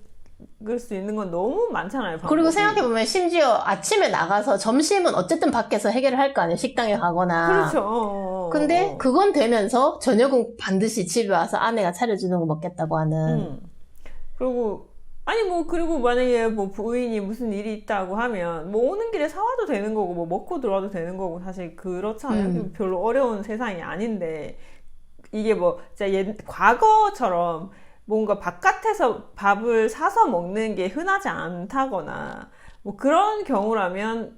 수 있는 건 너무 많잖아요, 방법이. 그리고 생각해보면 심지어 아침에 나가서 점심은 어쨌든 밖에서 해결을 할 거 아니에요, 식당에 가거나. 그렇죠. 근데 그건 되면서 저녁은 반드시 집에 와서 아내가 차려주는 거 먹겠다고 하는. 그리고 그리고 만약에 뭐 부인이 무슨 일이 있다고 하면 뭐 오는 길에 사와도 되는 거고 뭐 먹고 들어와도 되는 거고, 사실 그렇잖아요. 별로 어려운 세상이 아닌데, 이게 뭐 진짜 과거처럼 뭔가 바깥에서 밥을 사서 먹는 게 흔하지 않다거나 뭐 그런 경우라면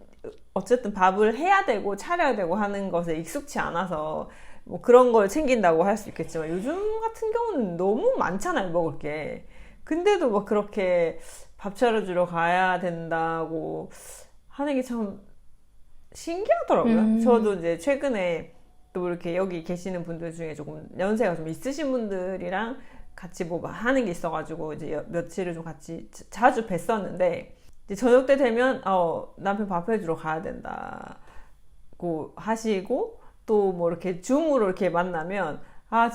어쨌든 밥을 해야 되고 차려야 되고 하는 것에 익숙치 않아서 뭐 그런 걸 챙긴다고 할 수 있겠지만, 요즘 같은 경우는 너무 많잖아요, 먹을 게. 근데도 막 그렇게 밥 차려주러 가야 된다고 하는 게 참 신기하더라고요. 저도 이제 최근에 또 이렇게 여기 계시는 분들 중에 조금 연세가 좀 있으신 분들이랑 같이 뭐 하는 게 있어가지고 이제 며칠을 좀 같이 자주 뵀었는데, 이제 저녁 때 되면 남편 밥 해주러 가야 된다고 하시고, 또 뭐 이렇게 줌으로 이렇게 만나면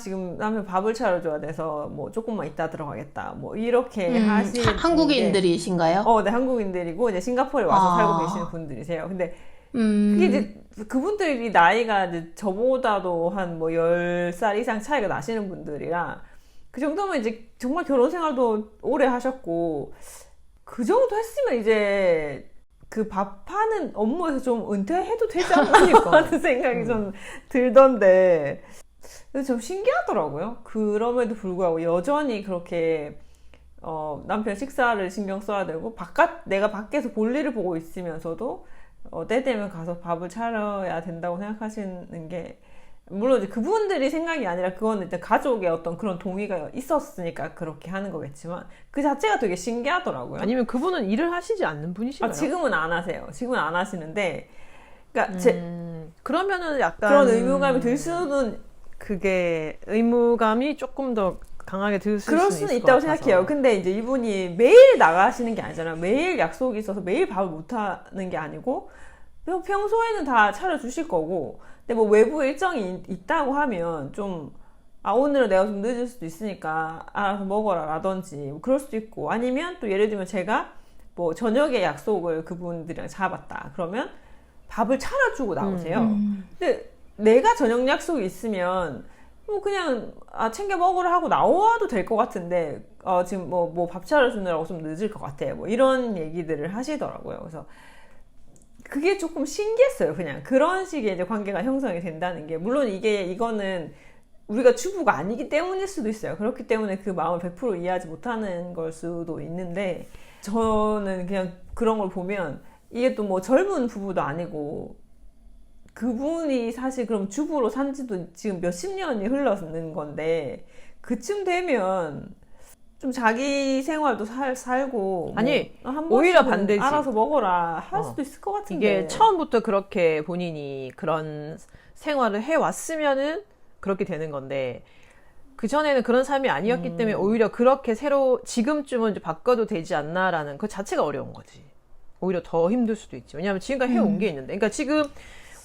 지금 남편 밥을 차려줘야 돼서 뭐 조금만 이따 들어가겠다 뭐 이렇게 하시는 한국인들이신가요? 네, 한국인들이고 이제 싱가포르에 와서 살고 계시는 분들이세요. 근데 그게 이제 그분들이 나이가 이제 저보다도 한 뭐 10살 이상 차이가 나시는 분들이라 그 정도면 이제 정말 결혼 생활도 오래 하셨고 그 정도 했으면 이제 그 밥하는 업무에서 좀 은퇴해도 되지 않나 하는 생각이 좀 들던데 좀 신기하더라고요. 그럼에도 불구하고 여전히 그렇게 남편 식사를 신경 써야 되고 내가 밖에서 볼일을 보고 있으면서도 때 되면 가서 밥을 차려야 된다고 생각하시는 게 물론 이제 그분들이 생각이 아니라 그거는 일단 가족의 어떤 그런 동의가 있었으니까 그렇게 하는 거겠지만 그 자체가 되게 신기하더라고요. 아니면 그분은 일을 하시지 않는 분이신가요? 지금은 안 하세요. 지금은 안 하시는데 그러니까 그러면은 약간 그런 의무감이 들 수는 그게 의무감이 조금 더 강하게 들 그럴 수는 수는 있을 있다고 것 같아서. 생각해요. 근데 이제 이분이 매일 나가시는 게 아니잖아요. 매일 약속이 있어서 매일 밥을 못 하는 게 아니고 평소에는 다 차려주실 거고 근데 뭐 외부 일정이 있다고 하면 좀 오늘은 내가 좀 늦을 수도 있으니까 알아서 먹어라 라든지 뭐 그럴 수도 있고 아니면 또 예를 들면 제가 뭐 저녁에 약속을 그분들이랑 잡았다 그러면 밥을 차려주고 나오세요. 근데 내가 저녁 약속이 있으면 뭐 그냥 챙겨 먹으라 하고 나와도 될 것 같은데 지금 뭐 밥 차려주느라고 좀 늦을 것 같아 뭐 이런 얘기들을 하시더라고요. 그래서 그게 조금 신기했어요. 그냥 그런 식의 이제 관계가 형성이 된다는 게 물론 이거는 우리가 주부가 아니기 때문일 수도 있어요. 그렇기 때문에 그 마음을 100% 이해하지 못하는 걸 수도 있는데 저는 그냥 그런 걸 보면 이게 또 뭐 젊은 부부도 아니고 그분이 사실 그럼 주부로 산 지도 지금 몇십 년이 흘렀는 건데 그쯤 되면 좀 자기 생활도 살고 아니 뭐 한 오히려 번씩은 반대지. 알아서 먹어라 할 수도 있을 것 같은데 이게 처음부터 그렇게 본인이 그런 생활을 해왔으면은 그렇게 되는 건데 그 전에는 그런 삶이 아니었기 때문에 오히려 그렇게 지금쯤은 이제 바꿔도 되지 않나라는 그 자체가 어려운 거지. 오히려 더 힘들 수도 있지. 왜냐하면 지금까지 해온 게 있는데, 그러니까 지금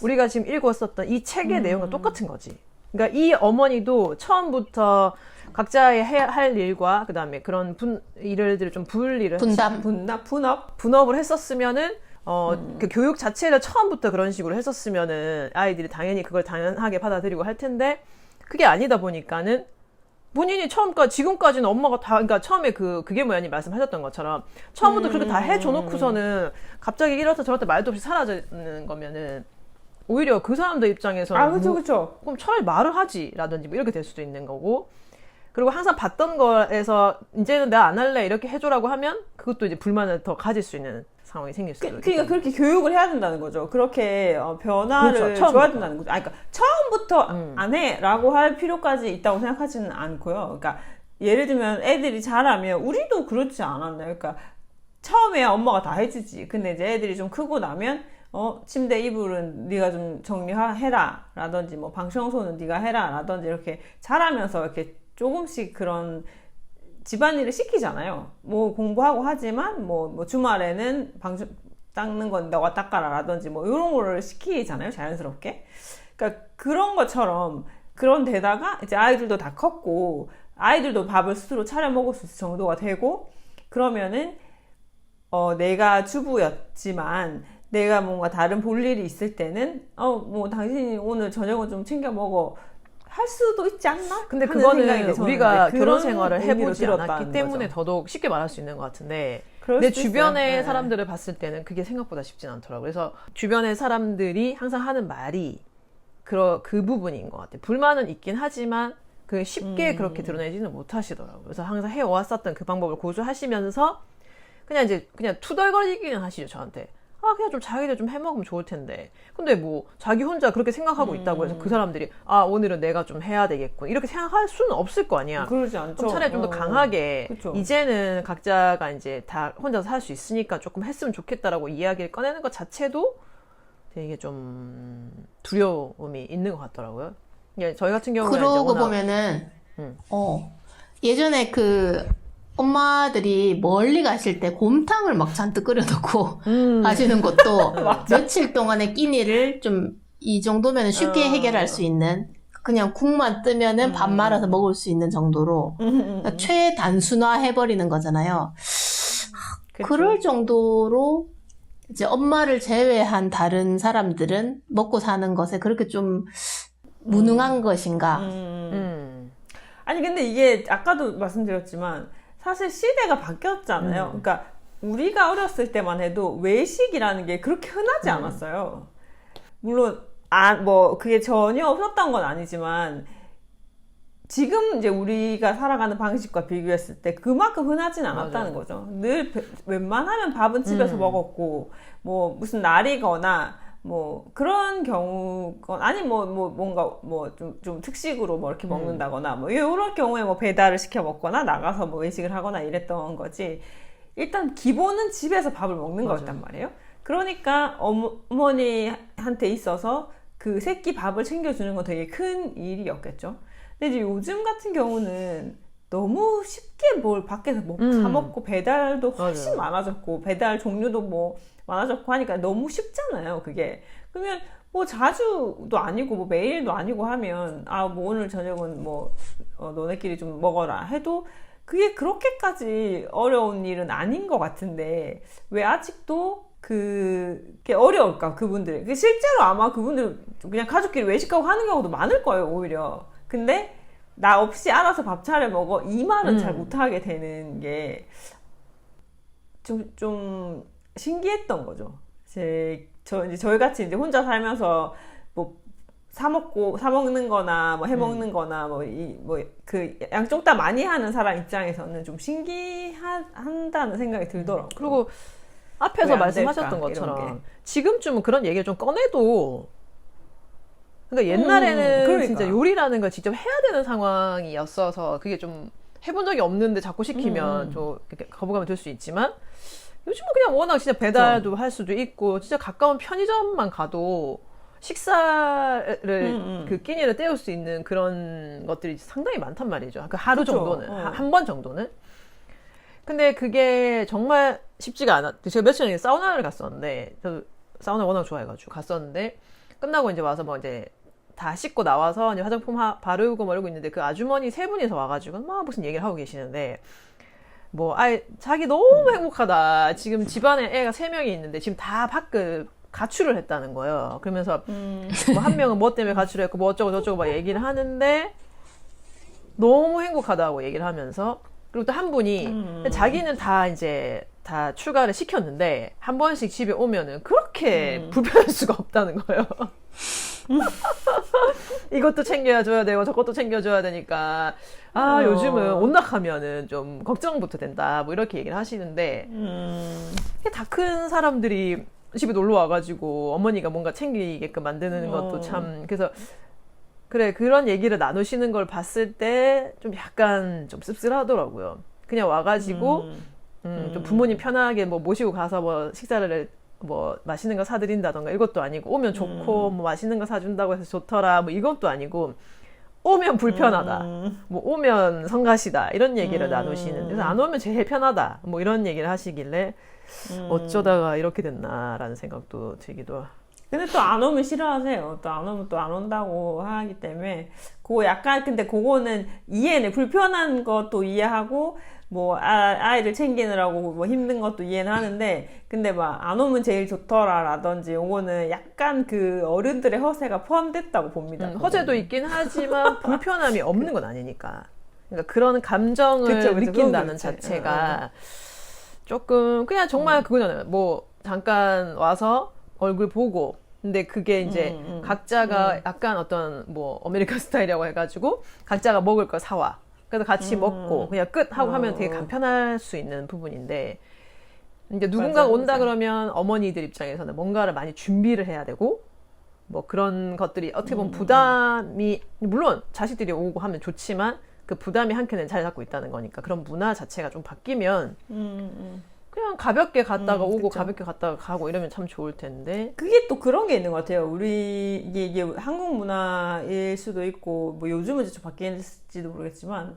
우리가 지금 읽었었던 이 책의 내용은 똑같은 거지. 그러니까 이 어머니도 처음부터 각자의 할 일과 그다음에 그런 일을 좀 분리를 분업을 했었으면은 그 교육 자체를 처음부터 그런 식으로 했었으면은 아이들이 당연히 그걸 당연하게 받아들이고 할 텐데 그게 아니다 보니까는 본인이 지금까지는 엄마가 다, 그러니까 처음에 그게 뭐냐니 말씀하셨던 것처럼 처음부터 그렇게 다 해줘놓고서는 갑자기 이렇다 저렇다 말도 없이 사라지는 거면은 오히려 그 사람들 입장에서는 그쵸. 그럼 차라리 말을 하지라든지 뭐 이렇게 될 수도 있는 거고 그리고 항상 봤던 거에서 이제는 내가 안 할래 이렇게 해줘라고 하면 그것도 이제 불만을 더 가질 수 있는 상황이 생길 수도 있고 그러니까 그렇게 교육을 해야 된다는 거죠. 그렇게 변화를 그렇죠, 줘야 된다는 거죠. 그러니까 처음부터 안 해라고 할 필요까지 있다고 생각하지는 않고요. 그러니까 예를 들면 애들이 잘하면 우리도 그렇지 않았나요? 그러니까 처음에 엄마가 다 해주지. 근데 이제 애들이 좀 크고 나면 침대 이불은 네가 좀 정리해라 라든지 뭐 방 청소는 네가 해라 라든지 이렇게 잘하면서 이렇게 조금씩 그런 집안일을 시키잖아요. 뭐 공부하고 하지만 뭐 주말에는 방 닦는 건 너가 닦아라 라든지 뭐 이런 거를 시키잖아요. 자연스럽게. 그러니까 그런 것처럼 그런 데다가 이제 아이들도 다 컸고 아이들도 밥을 스스로 차려 먹을 수 있을 정도가 되고 그러면은 내가 주부였지만 내가 뭔가 다른 볼 일이 있을 때는 뭐 당신이 오늘 저녁은 좀 챙겨 먹어 할 수도 있지 않나? 근데 그거는 우리가 결혼 생활을 해보지 않았기 때문에 더더욱 쉽게 말할 수 있는 것 같은데 내 주변의 사람들을 봤을 때는 그게 생각보다 쉽진 않더라고요. 그래서 주변의 사람들이 항상 하는 말이 그 부분인 것 같아요. 불만은 있긴 하지만 그 쉽게 그렇게 드러내지는 못하시더라고요. 그래서 항상 해왔었던 그 방법을 고수하시면서 그냥 투덜거리기는 하시죠, 저한테. 그냥 좀 자기들 좀 해먹으면 좋을 텐데. 근데 뭐, 자기 혼자 그렇게 생각하고 있다고 해서 그 사람들이, 오늘은 내가 좀 해야 되겠군. 이렇게 생각할 수는 없을 거 아니야. 그러지 않죠. 그럼 차라리 좀 더 강하게, 그쵸. 이제는 각자가 이제 다 혼자서 살 수 있으니까 조금 했으면 좋겠다라고 이야기를 꺼내는 것 자체도 되게 좀 두려움이 있는 것 같더라고요. 저희 같은 경우는 그러고 보면은, 예전에 엄마들이 멀리 가실 때 곰탕을 막 잔뜩 끓여놓고 하시는 것도 며칠 동안의 끼니를 좀 이 정도면 쉽게 해결할 수 있는 그냥 국만 뜨면은 밥 말아서 먹을 수 있는 정도로 그러니까 최단순화 해버리는 거잖아요. 그쵸. 그럴 정도로 이제 엄마를 제외한 다른 사람들은 먹고 사는 것에 그렇게 좀 무능한 것인가? 아니 근데 이게 아까도 말씀드렸지만 사실 시대가 바뀌었잖아요. 그러니까 우리가 어렸을 때만 해도 외식이라는 게 그렇게 흔하지 않았어요. 물론 뭐 그게 전혀 없었던 건 아니지만 지금 이제 우리가 살아가는 방식과 비교했을 때 그만큼 흔하진 않았다는 거죠. 늘 웬만하면 밥은 집에서 먹었고 뭐 무슨 날이거나 뭐 그런 경우건 아니 뭐 뭔가 뭐 좀 특식으로 뭐 이렇게 먹는다거나 뭐 이런 경우에 뭐 배달을 시켜 먹거나 나가서 뭐 외식을 하거나 이랬던 거지. 일단 기본은 집에서 밥을 먹는 거였단 말이에요. 그러니까 어머니한테 있어서 그 새끼 밥을 챙겨주는 건 되게 큰 일이었겠죠. 근데 이제 요즘 같은 경우는 너무 쉽게 뭘 밖에서 사 먹고 배달도 훨씬 많아졌고 배달 종류도 뭐 많아졌고 하니까 너무 쉽잖아요, 그게. 그러면 뭐 자주도 아니고 뭐 매일도 아니고 하면 뭐 오늘 저녁은 뭐 너네끼리 좀 먹어라 해도 그게 그렇게까지 어려운 일은 아닌 것 같은데 왜 아직도 그게 어려울까, 그분들. 실제로 아마 그분들 그냥 가족끼리 외식하고 하는 경우도 많을 거예요, 오히려. 근데 나 없이 알아서 밥 차려 먹어 이 말은 잘 못하게 되는 게 좀 신기했던 거죠. 저희 같이 이제 혼자 살면서 뭐 사 먹는 거나 뭐 해 먹는 거나 그 양쪽 다 많이 하는 사람 입장에서는 좀 신기한다는 생각이 들더라고요. 그리고 앞에서 말씀하셨던 것처럼 지금쯤은 그런 얘기를 좀 꺼내도 그러니까 옛날에는 그러니까. 진짜 요리라는 걸 직접 해야 되는 상황이었어서 그게 좀 해본 적이 없는데 자꾸 시키면 좀 거부감이 들 수 있지만 요즘은 그냥 워낙 진짜 배달도 할 수도 있고 진짜 가까운 편의점만 가도 식사를 그 끼니를 때울 수 있는 그런 것들이 상당히 많단 말이죠. 그 하루 정도는 한 번 정도는. 근데 그게 정말 쉽지가 않았. 제가 며칠 전에 사우나를 갔었는데 저 사우나 워낙 좋아해가지고 갔었는데 끝나고 이제 와서 뭐 이제 다 씻고 나와서 이제 화장품 바르고 뭐 이러고 있는데 그 아주머니 세 분이서 와가지고 막 무슨 얘기를 하고 계시는데 뭐 자기 너무 행복하다. 지금 집안에 애가 3명이 있는데 지금 다 밖을 가출을 했다는 거예요. 그러면서 뭐 한 명은 뭐 때문에 가출을 했고 뭐 어쩌고 저쩌고 막 얘기를 하는데 너무 행복하다고 얘기를 하면서 그리고 또 한 분이 자기는 다 이제 다 출가를 시켰는데 한 번씩 집에 오면은 그렇게 불편할 수가 없다는 거예요. 이것도 챙겨줘야 되고 저것도 챙겨줘야 되니까 요즘은 온낙하면은 좀 걱정부터 된다 뭐 이렇게 얘기를 하시는데 다 큰 사람들이 집에 놀러 와가지고 어머니가 뭔가 챙기게끔 만드는 것도 참 그래서 그래 그런 얘기를 나누시는 걸 봤을 때 좀 약간 좀 씁쓸하더라고요. 그냥 와가지고 좀 부모님 편하게 뭐 모시고 가서 뭐 식사를 뭐 맛있는 거 사드린다던가 이것도 아니고 오면 좋고 뭐 맛있는 거 사준다고 해서 좋더라 뭐 이것도 아니고 오면 불편하다 뭐 오면 성가시다 이런 얘기를 나누시는 그래서 안 오면 제일 편하다 뭐 이런 얘기를 하시길래 어쩌다가 이렇게 됐나라는 생각도 들기도 근데 또 안 오면 싫어하세요. 또 안 오면 또 안 온다고 하기 때문에 그거 약간 근데 그거는 이해는 불편한 것도 이해하고 뭐 아이를 챙기느라고 뭐 힘든 것도 이해는 하는데 근데 막 안 오면 제일 좋더라라든지 요거는 약간 그 어른들의 허세가 포함됐다고 봅니다. 허세도 있긴 하지만 불편함이 없는 건 아니니까 그러니까 그런 감정을 그쵸, 느낀다는 자체가 조금 그냥 정말 그거잖아요. 뭐 잠깐 와서 얼굴 보고 근데 그게 이제 각자가 약간 어떤 뭐 아메리칸 스타일이라고 해가지고 각자가 먹을 걸 사와 그래서 같이 먹고 그냥 끝 하고 하면 되게 간편할 수 있는 부분인데 이제 누군가가 온다 그러면 어머니들 입장에서는 뭔가를 많이 준비를 해야 되고 뭐 그런 것들이 어떻게 보면 부담이 물론 자식들이 오고 하면 좋지만 그 부담이 한켠에 자리 잡고 있다는 거니까 그런 문화 자체가 좀 바뀌면 그냥 가볍게 갔다가 오고 그쵸. 가볍게 갔다가 가고 이러면 참 좋을 텐데 그게 또 그런 게 있는 것 같아요. 이게 한국 문화일 수도 있고 뭐 요즘은 좀 바뀌었을지도 모르겠지만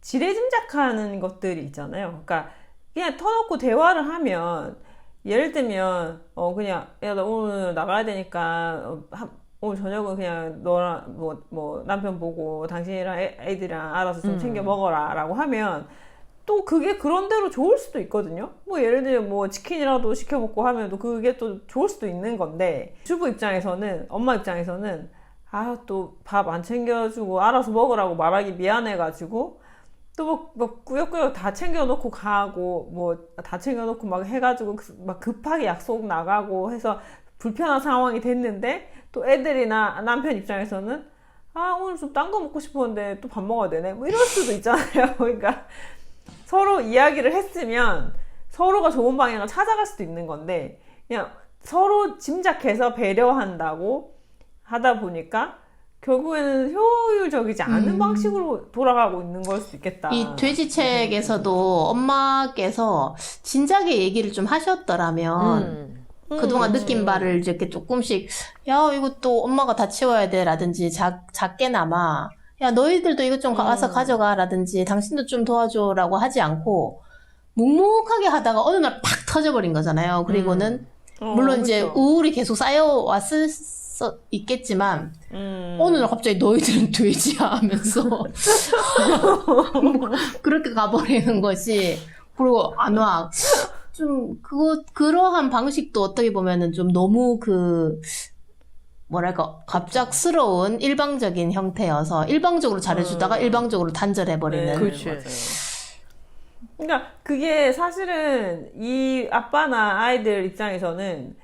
지레짐작하는 것들이 있잖아요. 그러니까 그냥 터놓고 대화를 하면 예를 들면 그냥 야 나 오늘 나가야 되니까 오늘 저녁은 그냥 너랑 뭐 남편 보고 당신이랑 애들이랑 알아서 좀 챙겨 먹어라 라고 하면 또 그게 그런대로 좋을 수도 있거든요. 뭐 예를 들면 뭐 치킨이라도 시켜 먹고 하면 또 그게 또 좋을 수도 있는 건데, 주부 입장에서는, 엄마 입장에서는 아, 또 밥 안 챙겨주고 알아서 먹으라고 말하기 미안해가지고 또 막 꾸역꾸역 다 챙겨놓고 가고 뭐 다 챙겨놓고 막 해가지고 막 급하게 약속 나가고 해서 불편한 상황이 됐는데, 또 애들이나 남편 입장에서는 아, 오늘 좀 딴 거 먹고 싶었는데 또 밥 먹어야 되네, 뭐 이럴 수도 있잖아요. 그러니까 서로 이야기를 했으면 서로가 좋은 방향을 찾아갈 수도 있는 건데, 그냥 서로 짐작해서 배려한다고 하다 보니까 결국에는 효율적이지 않은 방식으로 돌아가고 있는 걸 수도 있겠다. 이 돼지책에서도 엄마께서 진작에 얘기를 좀 하셨더라면 그동안 느낀 바를 이렇게 조금씩, 야, 이것도 엄마가 다 치워야 돼 라든지 작게나마 야, 너희들도 이것 좀 와서 가져가 라든지 당신도 좀 도와줘 라고 하지 않고 묵묵하게 하다가 어느 날 팍 터져버린 거잖아요. 그리고는 물론 이제 그렇죠. 우울이 계속 쌓여왔을 수 있겠지만 어느 날 갑자기 너희들은 돼지야 하면서 뭐 그렇게 가버리는 것이, 그리고 안 와. 좀 그러한 방식도 어떻게 보면은 좀 너무 뭐랄까 갑작스러운 일방적인 형태여서 일방적으로 잘해주다가 일방적으로 단절해버리는. 네, 그렇지. 맞아요. 그러니까 그게 사실은 이 아빠나 아이들 입장에서는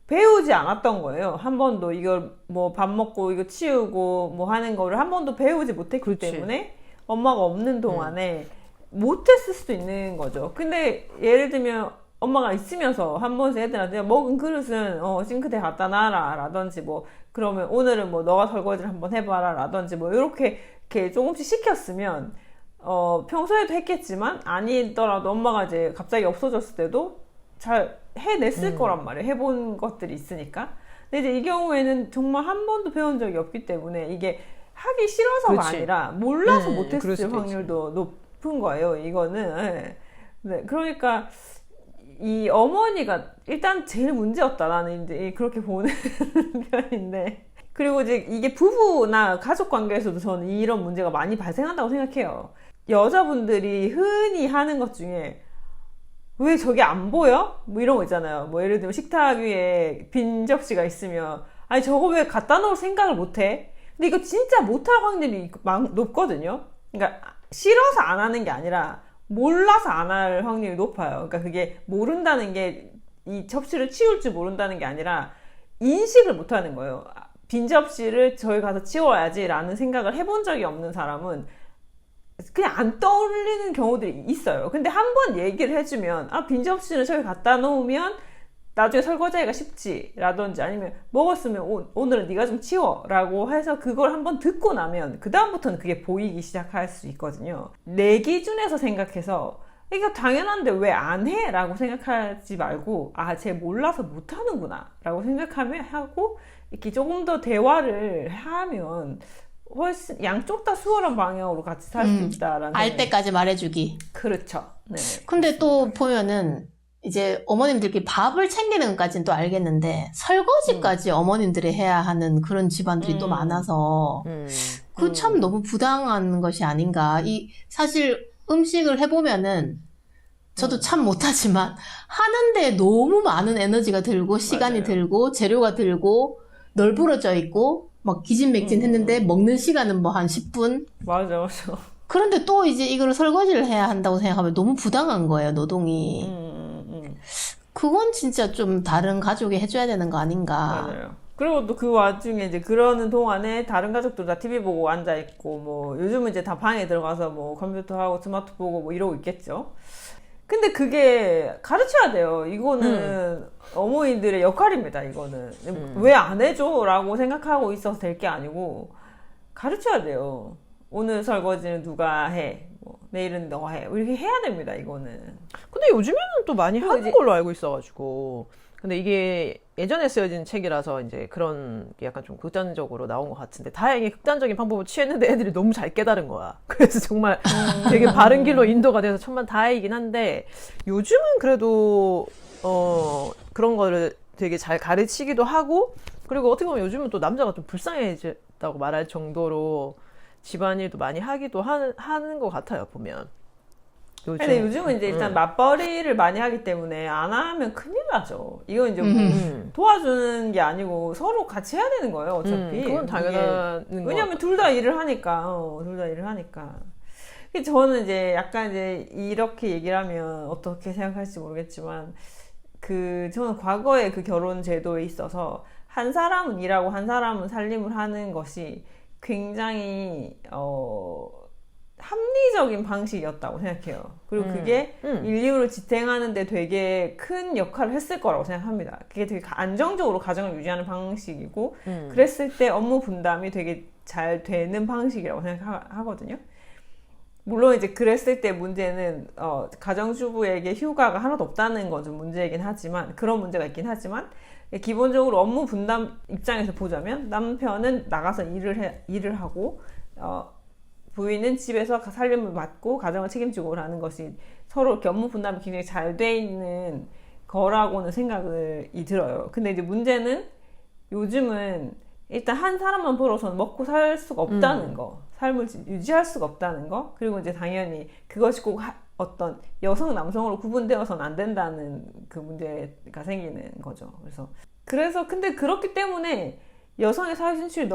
배우지 않았던 거예요. 한 번도 이걸 뭐 밥 먹고 이거 치우고 뭐 하는 거를 한 번도 배우지 못했기 그렇지. 때문에 엄마가 없는 동안에 못했을 수도 있는 거죠. 근데 예를 들면 엄마가 있으면서 한 번씩 애들한테 먹은 그릇은 싱크대에 갖다 놔라 라든지, 뭐 그러면 오늘은 뭐 너가 설거지를 한번 해봐라 라든지, 뭐 이렇게 조금씩 시켰으면 평소에도 했겠지만 아니더라도 엄마가 이제 갑자기 없어졌을 때도 잘 해냈을 거란 말이에요. 해본 것들이 있으니까. 근데 이제 이 경우에는 정말 한 번도 배운 적이 없기 때문에 이게 하기 싫어서가 그렇지. 아니라 몰라서 그럴 못했을 수도 확률도 높은 거예요, 이거는. 예. 네, 그러니까 이 어머니가 일단 제일 문제였다, 나는 이제 그렇게 보는 편인데. 그리고 이제 이게 부부나 가족 관계에서도 저는 이런 문제가 많이 발생한다고 생각해요. 여자분들이 흔히 하는 것 중에 왜 저게 안 보여? 뭐 이런 거 있잖아요. 뭐 예를 들면 식탁 위에 빈 접시가 있으면 아니 저거 왜 갖다 놓을 생각을 못 해? 근데 이거 진짜 못할 확률이 높거든요. 그러니까 싫어서 안 하는 게 아니라 몰라서 안 할 확률이 높아요. 그러니까 그게 모른다는 게 이 접시를 치울 줄 모른다는 게 아니라 인식을 못 하는 거예요. 빈 접시를 저기 가서 치워야지 라는 생각을 해본 적이 없는 사람은 그냥 안 떠올리는 경우들이 있어요. 근데 한 번 얘기를 해주면 빈 접시는 저기 갖다 놓으면 나중에 설거지하기가 쉽지 라든지, 아니면 먹었으면 오늘은 네가 좀 치워 라고 해서 그걸 한번 듣고 나면 그 다음부터는 그게 보이기 시작할 수 있거든요. 내 기준에서 생각해서 이거 당연한데 왜 안 해? 라고 생각하지 말고 쟤 몰라서 못하는구나 라고 하고 이렇게 조금 더 대화를 하면 훨씬 양쪽 다 수월한 방향으로 같이 살 수 있다라는 알 때까지 말해주기. 그렇죠. 네. 근데 또 보면은 이제 어머님들끼리 밥을 챙기는 것까지는 또 알겠는데 설거지까지 어머님들이 해야 하는 그런 집안들이 또 많아서 그 참 너무 부당한 것이 아닌가. 사실 음식을 해보면은 저도 참 못하지만 하는데 너무 많은 에너지가 들고 시간이 맞아요. 들고 재료가 들고 널브러져 있고 막 기진맥진 했는데 먹는 시간은 뭐 한 10분? 맞아. 그런데 또 이제 이걸 설거지를 해야 한다고 생각하면 너무 부당한 거예요, 노동이. 그건 진짜 좀 다른 가족이 해줘야 되는 거 아닌가. 맞아요. 그리고 또 그 와중에 이제 그러는 동안에 다른 가족들 다 TV 보고 앉아있고, 뭐 요즘은 이제 다 방에 들어가서 뭐 컴퓨터 하고 스마트 보고 뭐 이러고 있겠죠. 근데 그게 가르쳐야 돼요. 이거는 어머니들의 역할입니다. 이거는 왜 안 해줘? 라고 생각하고 있어서 될 게 아니고 가르쳐야 돼요. 오늘 설거지는 누가 해? 뭐 내일은 너가 해. 이렇게 해야 됩니다. 이거는. 근데 요즘에는 또 많이 하는 이제- 걸로 알고 있어가지고. 근데 이게 예전에 쓰여진 책이라서 이제 그런 게 약간 좀 극단적으로 나온 것 같은데, 다행히 극단적인 방법을 취했는데 애들이 너무 잘 깨달은 거야. 그래서 정말 되게 바른 길로 인도가 돼서 천만 다행이긴 한데, 요즘은 그래도 그런 거를 되게 잘 가르치기도 하고, 그리고 어떻게 보면 요즘은 또 남자가 좀 불쌍해졌다고 말할 정도로 집안일도 많이 하기도 하는 것 같아요, 보면. 근데 요즘은 이제 일단 맞벌이를 많이 하기 때문에 안 하면 큰일 나죠. 이건 이제 뭐 도와주는 게 아니고 서로 같이 해야 되는 거예요, 어차피. 그건 당연한 거. 왜냐면 둘 다 일을 하니까. 둘 다 일을 하니까. 저는 이제 약간 이제 이렇게 얘기를 하면 어떻게 생각할지 모르겠지만, 저는 과거에 그 결혼 제도에 있어서 한 사람은 일하고 한 사람은 살림을 하는 것이 굉장히, 합리적인 방식이었다고 생각해요. 그리고 그게 인류를 지탱하는데 되게 큰 역할을 했을 거라고 생각합니다. 그게 되게 안정적으로 가정을 유지하는 방식이고, 그랬을 때 업무 분담이 되게 잘 되는 방식이라고 생각하거든요. 물론 이제 그랬을 때 문제는 가정주부에게 휴가가 하나도 없다는 건 좀 문제이긴 하지만, 그런 문제가 있긴 하지만, 기본적으로 업무 분담 입장에서 보자면 남편은 나가서 일을 하고 부인은 집에서 살림을 맡고 가정을 책임지고 하는 것이 서로 이렇게 업무 분담이 굉장히 잘 돼 있는 거라고는 생각이 들어요. 근데 이제 문제는 요즘은 일단 한 사람만 벌어서는 먹고 살 수가 없다는 거, 삶을 유지할 수가 없다는 거, 그리고 이제 당연히 그것이 꼭 어떤 여성, 남성으로 구분되어서는 안 된다는 그 문제가 생기는 거죠. 그래서 근데 그렇기 때문에 여성의 사회 진출이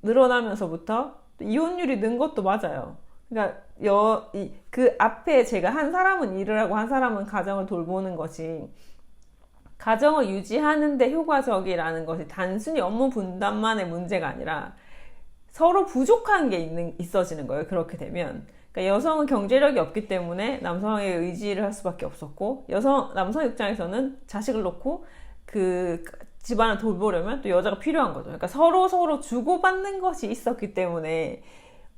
늘어나면서부터 이혼율이 는 것도 맞아요. 그러니까 그 앞에 제가 한 사람은 일을 하고 한 사람은 가정을 돌보는 것이 가정을 유지하는데 효과적이라는 것이 단순히 업무 분담만의 문제가 아니라 서로 부족한 게 있어지는 거예요. 그렇게 되면. 그러니까 여성은 경제력이 없기 때문에 남성의 의지를 할 수밖에 없었고, 남성 입장에서는 자식을 놓고 그 집안을 돌보려면 또 여자가 필요한 거죠. 그러니까 서로 주고받는 것이 있었기 때문에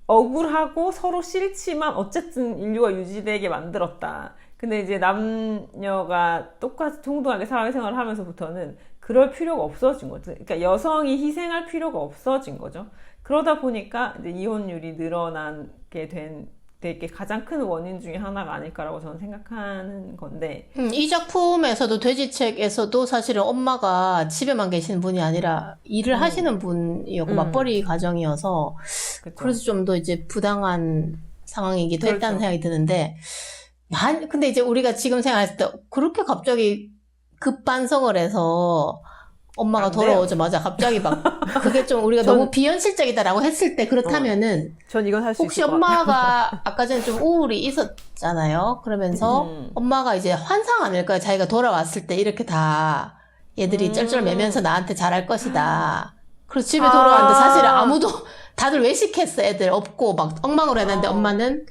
억울하고 서로 싫지만 어쨌든 인류가 유지되게 만들었다. 근데 이제 남녀가 똑같이 동등하게 사회생활을 하면서부터는 그럴 필요가 없어진 거죠. 그러니까 여성이 희생할 필요가 없어진 거죠. 그러다 보니까 이제 이혼율이 늘어나게 된 되게 가장 큰 원인 중에 하나가 아닐까라고 저는 생각하는 건데. 이 작품에서도 돼지책에서도 사실은 엄마가 집에만 계시는 분이 아니라 일을 하시는 분이었고 맞벌이 가정이어서 그쵸. 그래서 좀 더 이제 부당한 상황이기도 했다는 생각이 드는데, 근데 이제 우리가 지금 생각했을 때 그렇게 갑자기 급반성을 해서 엄마가 돌아오자마자 갑자기 막 그게 좀 우리가 너무 비현실적이다라고 했을 때 그렇다면은 전 이건 할 수 혹시 있을 것 같아요. 엄마가 아까 전에 좀 우울이 있었잖아요. 그러면서 엄마가 이제 환상 아닐까요? 자기가 돌아왔을 때 이렇게 다 얘들이 쩔쩔매면서 나한테 잘할 것이다. 그래서 집에 돌아왔는데 사실은 다들 외식했어. 애들 없고 막 엉망으로 했는데 엄마는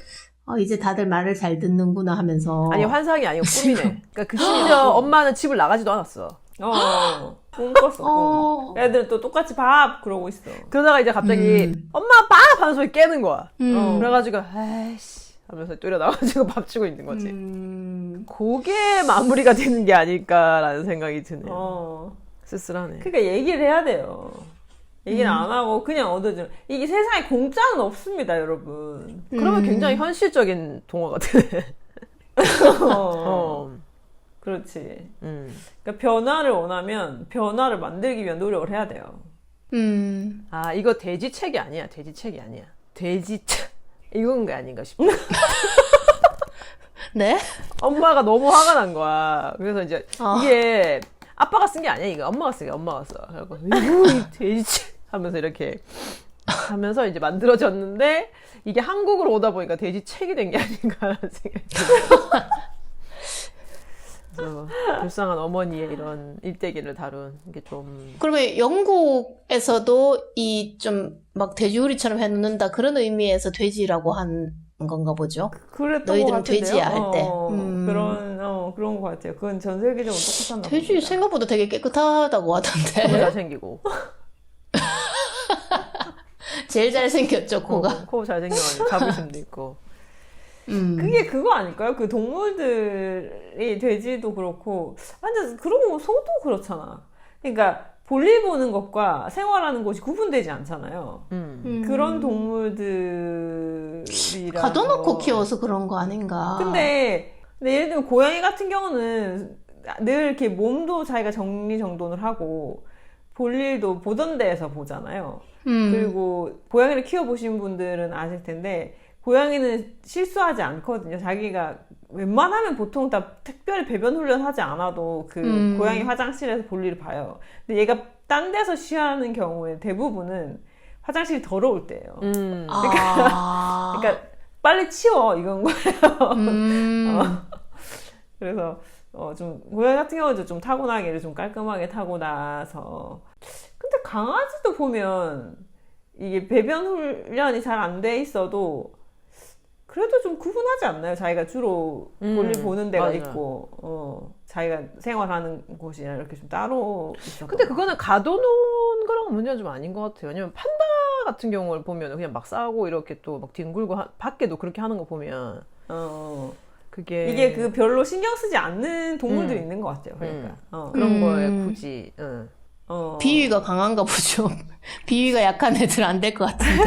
이제 다들 말을 잘 듣는구나 하면서. 아니 환상이 아니고 꿈이네. 그러니까 심지어 엄마는 집을 나가지도 않았어. 꿈 꿨어. 애들은 또 똑같이 밥 그러고 있어. 그러다가 이제 갑자기 엄마 밥 하는 소리 깨는 거야. 그래가지고 아이씨 하면서 또 일어나가지고 밥 주고 있는 거지. 그게 마무리가 되는 게 아닐까라는 생각이 드네요. 쓸쓸하네. 그러니까 얘기를 해야 돼요. 얘기를 안 하고 그냥 얻어주는. 이게 세상에 공짜는 없습니다, 여러분. 그러면 굉장히 현실적인 동화 같아. 그렇지. 그러니까 변화를 원하면 변화를 만들기 위한 노력을 해야 돼요. 아, 이거 돼지책이 아니야. 돼지책이 아니야. 돼지책. 이건 게 아닌가 싶어. 네? 엄마가 너무 화가 난 거야. 그래서 이제 이게 아빠가 쓴 게 아니야. 이거 엄마가 쓴 게 엄마가 써. 그래서 이 돼지책 하면서 이렇게 하면서 이제 만들어졌는데 이게 한국으로 오다 보니까 돼지책이 된 게 아닌가라는 생각이 들어요. 그래서 불쌍한 어머니의 이런 일대기를 다룬 게 좀. 그러면 영국에서도 이 좀 막 돼지우리처럼 해놓는다 그런 의미에서 돼지라고 한 건가 보죠? 그랬던 너희들은 것 같은데요? 돼지야 할 때. 그런 것 같아요. 그건 전 세계적으로 똑같았나 봅니다. 돼지 생각보다 되게 깨끗하다고 하던데. 코도 잘생기고. 제일 잘생겼죠, 코가. 코 잘생겨가지고 자부심도 있고. 그게 그거 아닐까요? 그 동물들이 돼지도 그렇고, 근데 그러고 소도 그렇잖아. 그러니까 볼일 보는 것과 생활하는 곳이 구분되지 않잖아요. 그런 동물들이라 가둬놓고 키워서 그런 거 아닌가. 근데 예를 들면 고양이 같은 경우는 늘 이렇게 몸도 자기가 정리정돈을 하고 볼일도 보던 데에서 보잖아요. 그리고 고양이를 키워보신 분들은 아실 텐데 고양이는 실수하지 않거든요. 자기가 웬만하면 보통 다 특별히 배변 훈련하지 않아도 그 고양이 화장실에서 볼일을 봐요. 근데 얘가 딴 데서 쉬하는 경우에 대부분은 화장실이 더러울 때예요. 그러니까 빨리 치워 이건 거예요. 그래서 좀 고양이 같은 경우도 좀 타고나기를 좀 깔끔하게 타고나서. 근데 강아지도 보면 이게 배변 훈련이 잘 안 돼 있어도 그래도 좀 구분하지 않나요? 자기가 주로 볼일 보는 데가 맞아요. 있고 자기가 생활하는 곳이나 이렇게 좀 따로 있어. 근데 그거는 가둬놓은 거랑 문제는 좀 아닌 것 같아요. 왜냐면 판다 같은 경우를 보면 그냥 막 싸고 이렇게 또 막 뒹굴고 밖에도 그렇게 하는 거 보면 그게 이게 그 별로 신경 쓰지 않는 동물들이 있는 것 같아요. 그러니까 그런 거에 굳이 비위가 강한가 보죠. 비위가 약한 애들 안 될 것 같은데.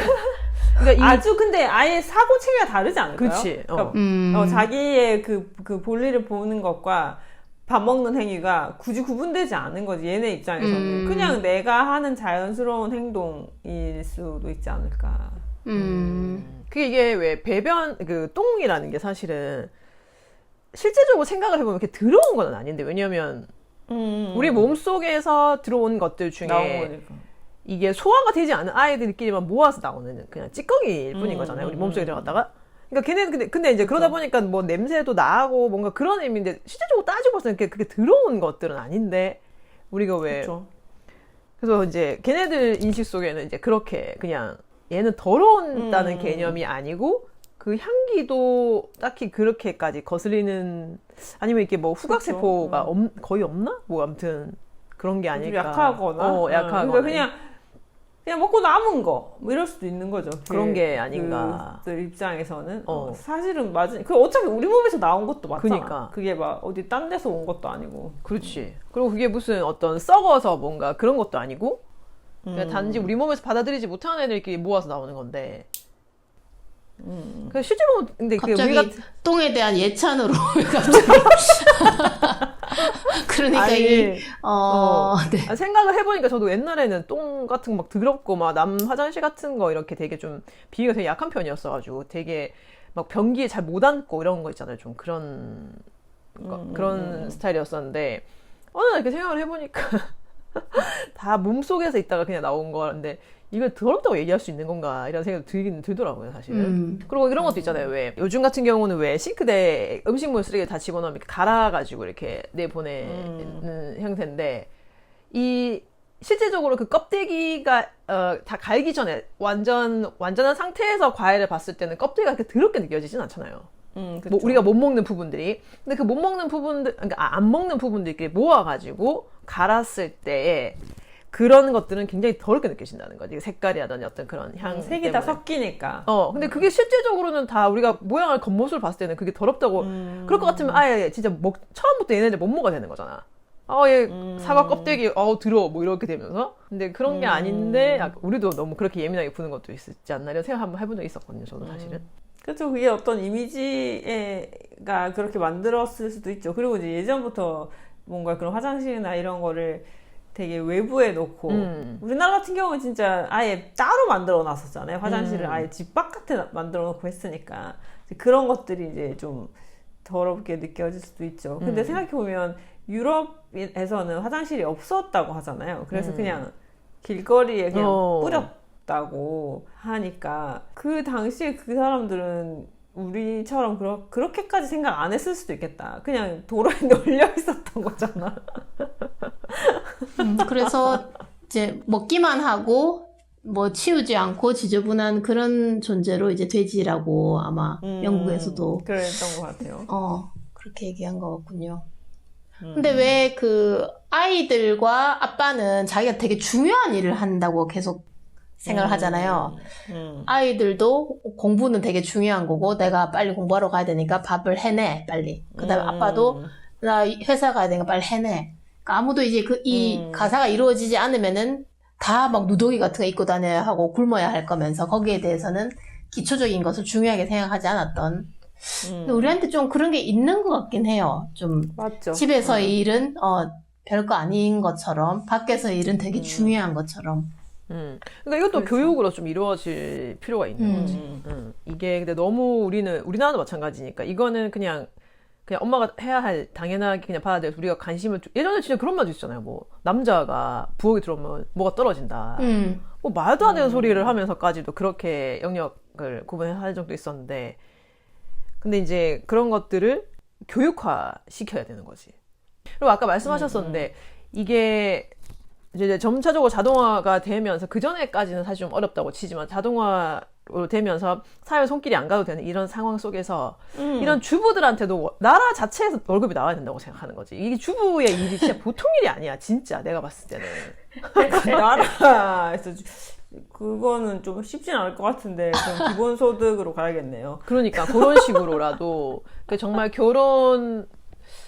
그러니까 아주 근데 아예 사고 체계가 다르지 않을까요? 그렇지. 그러니까 자기의 그 볼일을 보는 것과 밥 먹는 행위가 굳이 구분되지 않은 거지. 얘네 입장에서는 그냥 내가 하는 자연스러운 행동일 수도 있지 않을까. 그게 이게 왜 배변 그 똥이라는 게 사실은 실제적으로 생각을 해보면 이렇게 더러운 건 아닌데 왜냐면 우리 몸 속에서 들어온 것들 중에 나온 거니까. 이게 소화가 되지 않은 아이들끼리만 모아서 나오는 그냥 찌꺼기일 뿐인 거잖아요. 우리 몸속에 들어갔다가. 그러니까 걔네는 근데 이제 그러다 보니까 뭐 냄새도 나고 뭔가 그런 의미인데 실제적으로 따지고 봤을 때 그게 들어온 것들은 아닌데 우리가 왜 그쵸. 그래서 이제 걔네들 인식 속에는 이제 그렇게 그냥 얘는 더러운다는 개념이 아니고 그 향기도 딱히 그렇게까지 거슬리는 아니면 이렇게 뭐 후각세포가 거의 없나? 뭐 아무튼 그런 게 아닐까. 약하거나. 약하거나. 그러니까 그냥 먹고 남은 거, 뭐 이럴 수도 있는 거죠. 그런 게 아닌가. 그들 입장에서는. 사실은 맞으니. 그 어차피 우리 몸에서 나온 것도 맞잖아. 그러니까. 그게 막 어디 딴 데서 온 것도 아니고. 그렇지. 그리고 그게 무슨 어떤 썩어서 뭔가 그런 것도 아니고, 그냥 단지 우리 몸에서 받아들이지 못하는 애들끼리 모아서 나오는 건데. 그 실제로 근데 그 갑자기 우리가 똥에 대한 예찬으로 갑자기 그러니까 아니, 네. 생각을 해보니까 저도 옛날에는 똥 같은 거 막 더럽고 막 남 화장실 같은 거 이렇게 되게 좀 비위가 되게 약한 편이었어가지고 되게 막 변기에 잘 못 앉고 이런 거 있잖아요. 좀 그런 그런 스타일이었었는데 어느 날 이렇게 생각을 해보니까 다 몸속에서 있다가 그냥 나온 거인데 이걸 더럽다고 얘기할 수 있는 건가 이런 생각이 들긴 들더라고요 사실은. 그리고 이런 것도 있잖아요. 왜 요즘 같은 경우는 왜 싱크대에 음식물 쓰레기 다 집어넣으면 이렇게 갈아가지고 이렇게 내보내는 형태인데 이 실제적으로 그 껍데기가 다 갈기 전에 완전한 상태에서 과일을 봤을 때는 껍데기가 그렇게 더럽게 느껴지진 않잖아요. 뭐 우리가 못 먹는 부분들이. 근데 그 못 먹는 부분들, 그러니까 안 먹는 부분들끼리 모아가지고 갈았을 때 그런 것들은 굉장히 더럽게 느껴진다는 거지. 색깔이라든지 어떤 그런 향. 색이 다 섞이니까. 근데 그게 실제적으로는 다 우리가 모양을 겉모습을 봤을 때는 그게 더럽다고 그럴 것 같으면 아예 진짜 처음부터 얘네들 못 먹어야 되는 거잖아. 얘 사과 껍데기 더러워 뭐 이렇게 되면서. 근데 그런 게 아닌데 우리도 너무 그렇게 예민하게 보는 것도 있지 않나 이런 생각 한번 해본 적이 있었거든요. 저도 사실은. 그렇죠. 그게 어떤 이미지가 그렇게 만들었을 수도 있죠. 그리고 이제 예전부터 뭔가 그런 화장실이나 이런 거를 되게 외부에 놓고 우리나라 같은 경우는 진짜 아예 따로 만들어 놨었잖아요. 화장실을 아예 집 바깥에 만들어 놓고 했으니까 그런 것들이 이제 좀 더럽게 느껴질 수도 있죠. 근데 생각해보면 유럽에서는 화장실이 없었다고 하잖아요. 그래서 그냥 길거리에 그냥 뿌렸다고 하니까 그 당시에 그 사람들은 우리처럼 그렇게까지 생각 안 했을 수도 있겠다. 그냥 도로에 널려 있었던 거잖아. 그래서 이제 먹기만 하고 뭐 치우지 않고 지저분한 그런 존재로 이제 돼지라고 아마 영국에서도 그랬던 것 같아요. 그렇게 얘기한 것 같군요. 근데 왜 그 아이들과 아빠는 자기가 되게 중요한 일을 한다고 계속 생각을 하잖아요. 아이들도 공부는 되게 중요한 거고 내가 빨리 공부하러 가야 되니까 밥을 해내 빨리. 그다음에 아빠도 나 회사 가야 되니까 빨리 해내. 그러니까 아무도 이제 이 가사가 이루어지지 않으면은 다 막 누더기 같은 거 입고 다녀야 하고 굶어야 할 거면서 거기에 대해서는 기초적인 것을 중요하게 생각하지 않았던. 근데 우리한테 좀 그런 게 있는 것 같긴 해요. 좀 맞죠. 집에서의 일은 별거 아닌 것처럼 밖에서의 일은 되게 중요한 것처럼. 그러니까 이것도 그렇죠. 교육으로 좀 이루어질 필요가 있는 거지. 이게 근데 너무 우리나라도 마찬가지니까 이거는 그냥 엄마가 해야 할 당연하게 그냥 받아들여서 우리가 예전에 진짜 그런 말도 있잖아요. 뭐 남자가 부엌에 들어오면 뭐가 떨어진다. 뭐 말도 안 되는 소리를 하면서까지도 그렇게 영역을 구분할 정도 있었는데, 근데 이제 그런 것들을 교육화 시켜야 되는 거지. 그리고 아까 말씀하셨었는데 이게 이제 점차적으로 자동화가 되면서 그 전에까지는 사실 좀 어렵다고 치지만 자동화로 되면서 사회 손길이 안 가도 되는 이런 상황 속에서 이런 주부들한테도 나라 자체에서 월급이 나와야 된다고 생각하는 거지. 이게 주부의 일이 진짜 보통 일이 아니야, 진짜 내가 봤을 때는. 나라에서 그거는 좀 쉽진 않을 것 같은데 그럼 기본소득으로 가야겠네요. 그러니까 그런 식으로라도 정말 결혼.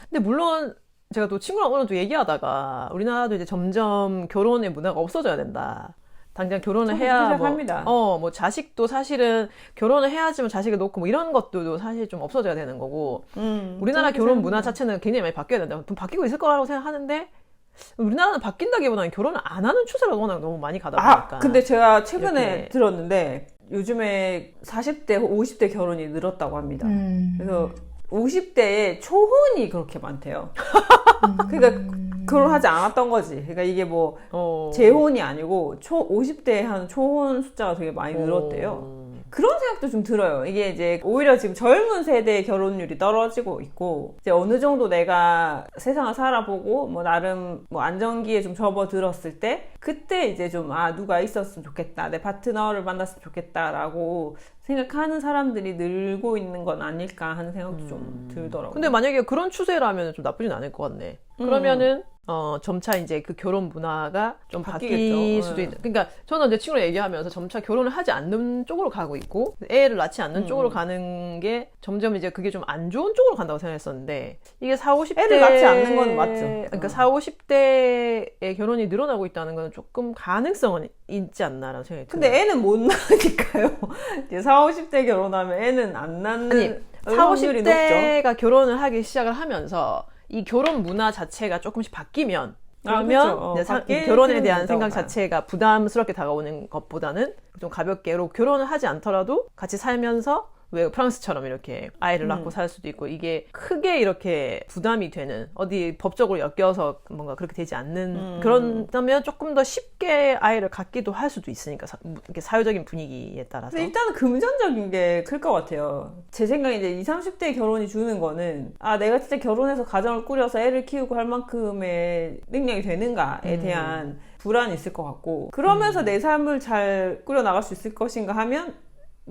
근데 물론 제가 또 친구랑 오늘 또 얘기하다가 우리나라도 이제 점점 결혼의 문화가 없어져야 된다. 당장 결혼을 해야 시작합니다. 뭐 자식도 사실은 결혼을 해야지만 자식을 놓고 뭐 이런 것들도 사실 좀 없어져야 되는 거고. 우리나라 결혼 문화 자체는 굉장히 많이 바뀌어야 된다. 좀 바뀌고 있을 거라고 생각하는데 우리나라는 바뀐다기보다는 결혼을 안 하는 추세가 워낙 너무 많이 가다 보니까. 근데 제가 최근에 이렇게. 들었는데 요즘에 40대, 50대 결혼이 늘었다고 합니다. 그래서 50대에 초혼이 그렇게 많대요. 그러니까 결혼하지 않았던 거지. 그러니까 이게 뭐 재혼이 아니고 50대에 한 초혼 숫자가 되게 많이 늘었대요. 그런 생각도 좀 들어요. 이게 이제 오히려 지금 젊은 세대의 결혼율이 떨어지고 있고, 이제 어느 정도 내가 세상을 살아보고 뭐 나름 뭐 안정기에 좀 접어들었을 때 그때 이제 좀 누가 있었으면 좋겠다, 내 파트너를 만났으면 좋겠다라고 생각하는 사람들이 늘고 있는 건 아닐까 하는 생각도 좀 들더라고요. 근데 만약에 그런 추세라면 좀 나쁘진 않을 것 같네. 그러면은 점차 이제 그 결혼 문화가 좀 바뀔 수도 있는. 그러니까 저는 제 친구랑 얘기하면서 점차 결혼을 하지 않는 쪽으로 가고 있고 애를 낳지 않는 쪽으로 가는 게 점점 이제 그게 좀 안 좋은 쪽으로 간다고 생각했었는데, 이게 40, 50대 애를 낳지 않는 건 맞죠. 그러니까 40, 50대의 결혼이 늘어나고 있다는 건 조금 가능성은 있지 않나라는 생각이 들어요. 근데 애는 못 낳으니까요. 이제 40, 50대 결혼하면 애는 안 낳는 확률이 높죠. 40대가 결혼을 하기 시작을 하면서 이 결혼 문화 자체가 조금씩 바뀌면, 그러면 그렇죠. 이제 결혼에 대한 생각 봐요. 자체가 부담스럽게 다가오는 것보다는 좀 가볍게 결혼을 하지 않더라도 같이 살면서 왜 프랑스처럼 이렇게 아이를 낳고 살 수도 있고, 이게 크게 이렇게 부담이 되는, 어디 법적으로 엮여서 뭔가 그렇게 되지 않는 그런다면 조금 더 쉽게 아이를 갖기도 할 수도 있으니까, 이렇게 사회적인 분위기에 따라서. 근데 일단은 금전적인 게 클 것 같아요. 제 생각에 이제 20, 30대 결혼이 주는 거는 내가 진짜 결혼해서 가정을 꾸려서 애를 키우고 할 만큼의 능력이 되는가에 대한 불안이 있을 것 같고, 그러면서 내 삶을 잘 꾸려나갈 수 있을 것인가 하면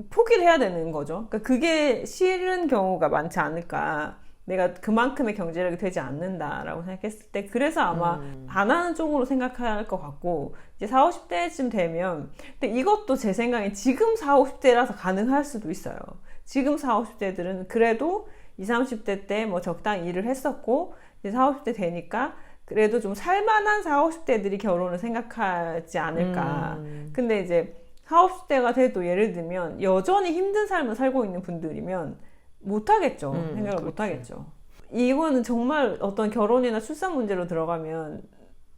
포기를 해야 되는 거죠. 그러니까 그게 싫은 경우가 많지 않을까. 내가 그만큼의 경제력이 되지 않는다라고 생각했을 때, 그래서 아마 안 하는 쪽으로 생각해야 할 것 같고, 이제 40, 50대쯤 되면, 근데 이것도 제 생각에 지금 40, 50대라서 가능할 수도 있어요. 지금 40, 50대들은 그래도 20, 30대 때 뭐 적당히 일을 했었고, 이제 40, 50대 되니까 그래도 좀 살만한 40, 50대들이 결혼을 생각하지 않을까. 근데 이제 40, 50대가 돼도 예를 들면 여전히 힘든 삶을 살고 있는 분들이면 못하겠죠. 생각을 못하겠죠. 이거는 정말 어떤 결혼이나 출산 문제로 들어가면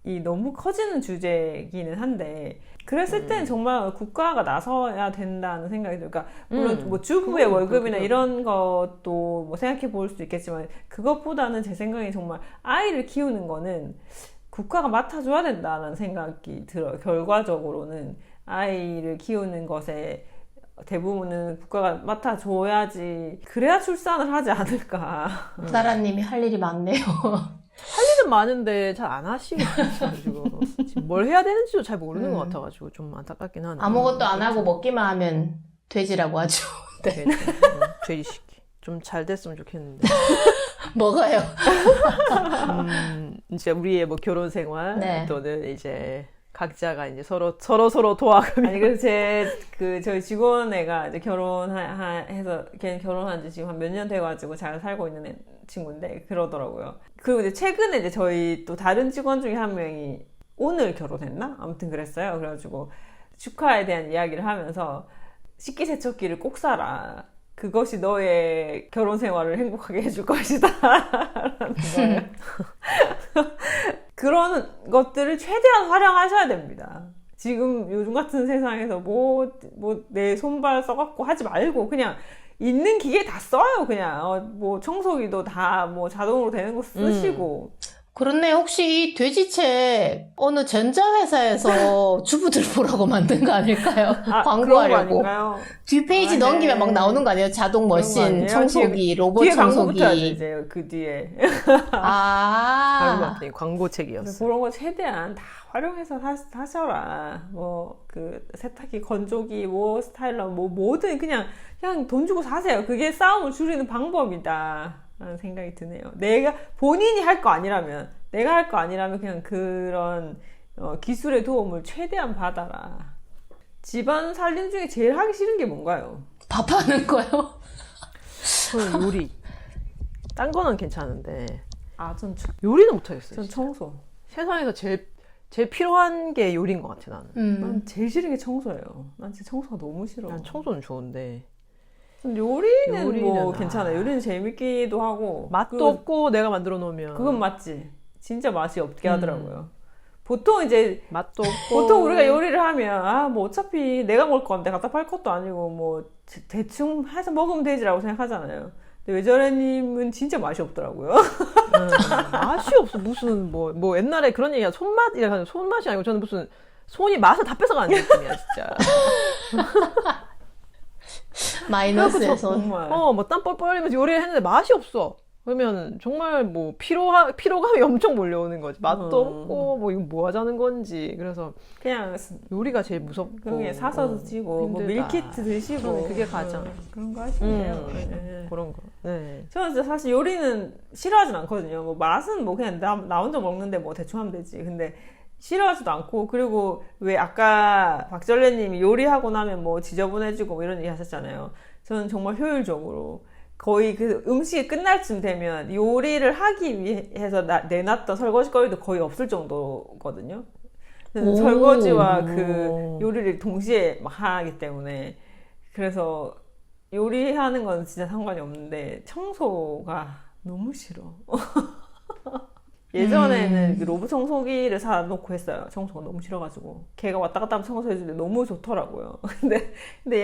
이 너무 커지는 주제이기는 한데, 그랬을 땐 정말 국가가 나서야 된다는 생각이 들어요. 그러니까 물론 뭐 주부의 월급이나 이런 것도 뭐 생각해 볼 수도 있겠지만, 그것보다는 제 생각에 정말 아이를 키우는 거는 국가가 맡아줘야 된다는 생각이 들어요. 결과적으로는 아이를 키우는 것에 대부분은 국가가 맡아줘야지, 그래야 출산을 하지 않을까. 나라님이 할 일이 많네요. 할 일은 많은데 잘 안 하시가지고 지금 뭘 해야 되는지도 잘 모르는 것 같아가지고 좀 안타깝긴 하네. 아무것도 안 하고 먹기만 하면 돼지라고 하죠. 네. 돼지시키. 좀 잘 됐으면 좋겠는데. 먹어요. 이제 우리의 뭐 결혼 생활 네. 또는 이제 각자가 이제 서로 도와가며. 아니, 그래서 저희 직원 애가 이제 결혼해서, 걔는 결혼한 지 지금 한 몇 년 돼가지고 잘 살고 있는 친구인데, 그러더라고요. 그리고 이제 최근에 이제 저희 또 다른 직원 중에 한 명이 오늘 결혼했나? 아무튼 그랬어요. 그래가지고 축하에 대한 이야기를 하면서 식기세척기를 꼭 사라. 그것이 너의 결혼 생활을 행복하게 해줄 것이다. 라는 거예요. 그런 것들을 최대한 활용하셔야 됩니다. 지금 요즘 같은 세상에서 뭐 내 손발 써갖고 하지 말고 그냥 있는 기계 다 써요. 그냥 뭐 청소기도 다 뭐 자동으로 되는 거 쓰시고. 그렇네. 혹시 이 돼지책 어느 전자회사에서 주부들 보라고 만든 거 아닐까요? 그런 거 광고하려고. 아닌가요? 뒷페이지 넘기면 막 나오는 거 아니에요? 자동 그런 거 머신, 아니에요? 청소기, 로봇 뒤에 광고부터 하죠, 청소기. 이제 그 뒤에. 아, 광고책이었어. 그런 거 최대한 다 활용해서 하셔라. 뭐 그 세탁기, 건조기, 뭐 스타일러, 뭐 뭐든 그냥 돈 주고 사세요. 그게 싸움을 줄이는 방법이다. 라는 생각이 드네요. 본인이 할 거 아니라면, 내가 할 거 아니라면 그냥 그런 기술의 도움을 최대한 받아라. 집안 살림 중에 제일 하기 싫은 게 뭔가요? 밥하는 거요? 저는 요리. 딴 거는 괜찮은데 전 요리는 못하겠어요. 전 진짜. 청소. 세상에서 제일 필요한 게 요리인 것 같아 나는. 난 제일 싫은 게 청소예요. 난 진짜 청소가 너무 싫어. 난 청소는 좋은데 요리는 뭐 아. 괜찮아요. 요리는 재밌기도 하고 맛도 없고 내가 만들어 놓으면 그건 맞지. 진짜 맛이 없게 하더라고요. 보통 이제 맛도 없고 보통 우리가 요리를 하면 뭐 어차피 내가 먹을 건데 갖다 팔 것도 아니고 뭐 대충 해서 먹으면 되지라고 생각하잖아요. 근데 외절애님은 진짜 맛이 없더라고요. 맛이 없어. 무슨 뭐 옛날에 그런 얘기야. 손맛이라 하는 손맛이 아니고 저는 무슨 손이 맛을 다 뺏어가는 느낌이야 진짜. 마이너스의 손. 정말. 뭐 땀 뻘뻘 흘리면서 요리를 했는데 맛이 없어. 그러면 정말 뭐 피로감이 엄청 몰려오는 거지. 맛도 없고 뭐 이거 뭐 하자는 건지. 그래서 그냥 요리가 제일 무섭고. 그냥 사서 드시고 뭐 힘들다. 밀키트 드시고 그게 가장 그런 거 하시면 돼요. 네. 그런 거. 네. 저는 진짜 사실 요리는 싫어하진 않거든요. 뭐 맛은 뭐 그냥 나 혼자 먹는데 뭐 대충 하면 되지. 근데 싫어하지도 않고, 그리고 왜 아까 박전래님이 요리하고 나면 뭐 지저분해지고 뭐 이런 얘기 하셨잖아요. 저는 정말 효율적으로 거의 그 음식이 끝날 쯤 되면 요리를 하기 위해서 내놨던 설거지거리도 거의 없을 정도거든요. 설거지와 그 요리를 동시에 막 하기 때문에. 그래서 요리하는 건 진짜 상관이 없는데 청소가 너무 싫어. 예전에는 그 로봇 청소기를 사놓고 했어요. 청소가 너무 싫어가지고. 걔가 왔다 갔다 하면 청소해주는데 너무 좋더라고요. 근데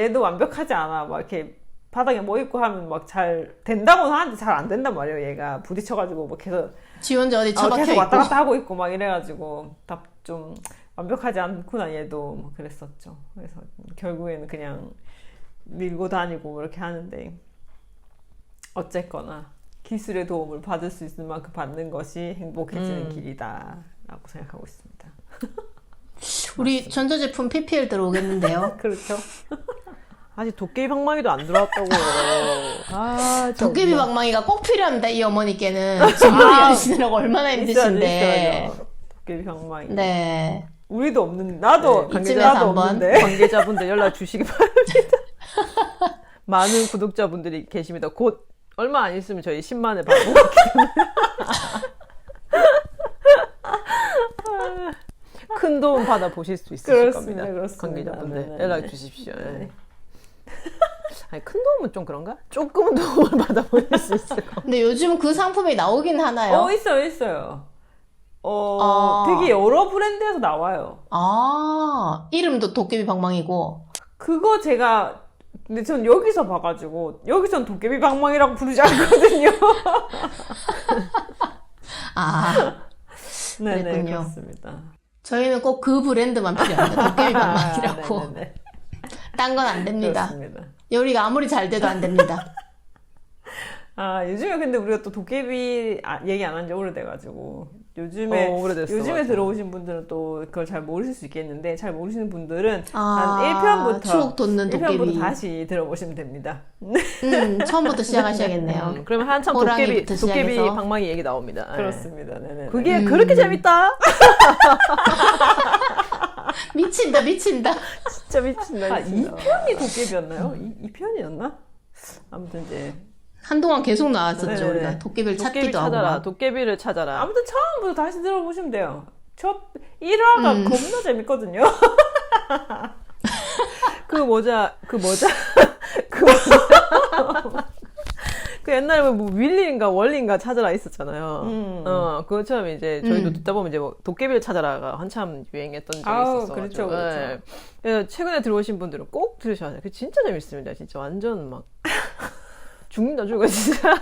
얘도 완벽하지 않아. 막 이렇게 바닥에 뭐 있고 하면 막 잘 된다고는 하는데 잘 안 된단 말이에요. 얘가 부딪혀가지고 막 계속 지 혼자 어디 처박혀 계속 있고. 왔다 갔다 하고 있고 막 이래가지고 다 좀 완벽하지 않구나 얘도 뭐 그랬었죠. 그래서 결국에는 그냥 밀고 다니고 이렇게 하는데 어쨌거나 기술의 도움을 받을 수 있을 만큼 받는 것이 행복해지는 길이다라고 생각하고 있습니다. 우리 전자제품 PPL 들어오겠는데요. 그렇죠. 아직 도깨비 방망이도 안 들어왔다고. 도깨비 방망이가 꼭 필요합니다. 이 어머니께는 직업이 하시느라고 얼마나 힘드신데. 있어야죠. 도깨비 방망이. 네. 우리도 없는, 나도 이쯤에서 나도 한번 없는데. 관계자분들 연락 주시기 바랍니다. 많은 구독자분들이 계십니다. 곧 얼마 안 있으면 저희 10만을 받고 큰 도움 받아 보실 수 있을 그렇습니다. 겁니다. 그렇습니다. 관계자분들 네네. 연락 주십시오. 네. 아니, 큰 도움은 좀 그런가? 조금은 도움을 받아 보실 수 있을 겁니다. 근데 요즘 그 상품이 나오긴 하나요? 있어요. 되게 여러 브랜드에서 나와요. 이름도 도깨비 방망이고. 그거 근데 전 여기서 봐가지고, 여기선 도깨비 방망이라고 부르지 않거든요. 네네, 그랬군요. 그렇습니다. 저희는 꼭 그 브랜드만 필요합니다. 도깨비 방망이라고. 네네네. 딴 건 안 됩니다. 그렇습니다. 요리가 아무리 잘 돼도 안 됩니다. 요즘에 근데 우리가 또 도깨비 얘기 안 한 지 오래돼가지고, 요즘에 오래됐어, 맞아. 들어오신 분들은 또 그걸 잘 모르실 수 있겠는데, 잘 모르시는 분들은 한 1편부터 추억 돋는 도깨비. 다시 들어보시면 됩니다. 처음부터 시작하셔야겠네요. 그러면 한참 호랑이부터 도깨비 시작해서. 방망이 얘기 나옵니다. 네. 그렇습니다. 네네. 그게 그렇게 재밌다? 미친다. 진짜 미친다. 진짜. 2편이 도깨비였나요? 2편이었나? 아무튼 이제 한동안 계속 나왔었죠. 네네. 우리가 도깨비를 도깨비 찾기도 하고. 찾아라. 막. 도깨비를 찾아라. 아무튼 처음부터 다시 들어보시면 돼요. 첫 1화가 겁나 재밌거든요. 그 그 옛날에 뭐 윌리인가 월리인가 찾아라 있었잖아요. 그것처럼 이제 저희도 듣다 보면 이제 뭐 도깨비를 찾아라가 한참 유행했던 적이 있었어가지고. 그렇죠, 그렇죠. 네. 그래서 최근에 들어오신 분들은 꼭 들으셔야 돼요. 그 진짜 재밌습니다. 진짜 완전 막 죽는다 죽어 진짜.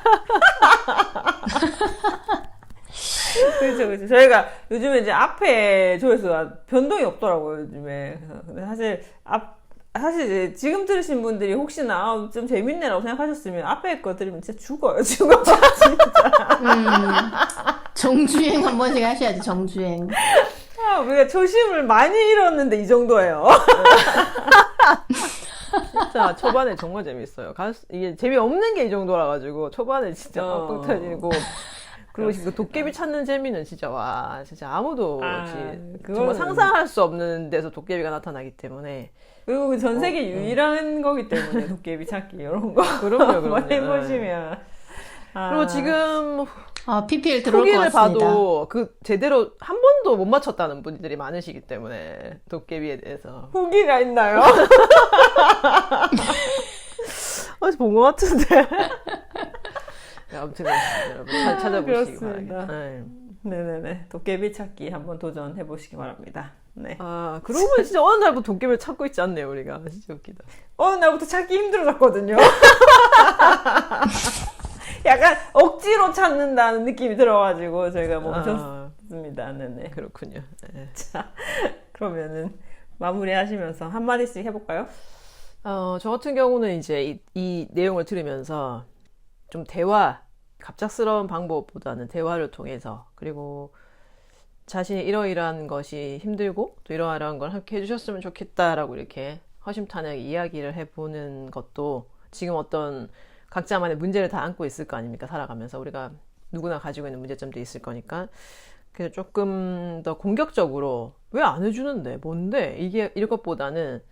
그렇죠, 그렇죠. 저희가 요즘에 이제 앞에 조회수가 변동이 없더라고요, 요즘에. 근데 사실 이제 지금 들으신 분들이 혹시나 좀 재밌네라고 생각하셨으면 앞에 거 들으면 진짜 죽어요, 진짜. 정주행 한 번씩 하셔야지, 정주행. 우리가 초심을 많이 잃었는데 이 정도예요. 진짜 초반에 정말 재밌어요. 이게 재미없는 게 이 정도라 가지고 초반에 진짜 뻥뻥 터지고 그리고 그 도깨비 찾는 재미는 진짜 와 진짜 아무도 정말 상상할 수 없는 데서 도깨비가 나타나기 때문에 그리고 전 세계 유일한 거기 때문에 도깨비 찾기 이런 거 그럼요. 한번 해보시면 그리고 지금 PPL 들어올 것 후기를 같습니다. 봐도 그 제대로 한 번도 못 맞췄다는 분들이 많으시기 때문에 도깨비에 대해서 후기가 있나요? 어디서 본 것 같은데. 네, 아무튼 여러분 찾아보시기 그렇습니다. 바랍니다. 네네네. 도깨비 찾기 한번 도전해 보시기 바랍니다. 네. 그러고 보니 진짜 어느 날부터 도깨비를 찾고 있지 않네요, 우리가. 진짜 웃기다. 어느 날부터 찾기 힘들어졌거든요. 약간 억지로 찾는다는 느낌이 들어가지고 저희가 멈췄습니다. 네네. 그렇군요. 네. 자, 그러면은 마무리하시면서 한마디씩 해볼까요? 저 같은 경우는 이제 이 내용을 들으면서 좀 갑작스러운 방법보다는 대화를 통해서 그리고 자신이 이러이러한 것이 힘들고 또 이러이러한 걸 함께 해주셨으면 좋겠다라고 이렇게 허심탄회하게 이야기를 해보는 것도 지금 어떤 각자만의 문제를 다 안고 있을 거 아닙니까? 살아가면서 우리가 누구나 가지고 있는 문제점도 있을 거니까 그래서 조금 더 공격적으로 왜 안 해주는데? 뭔데? 이럴 것보다는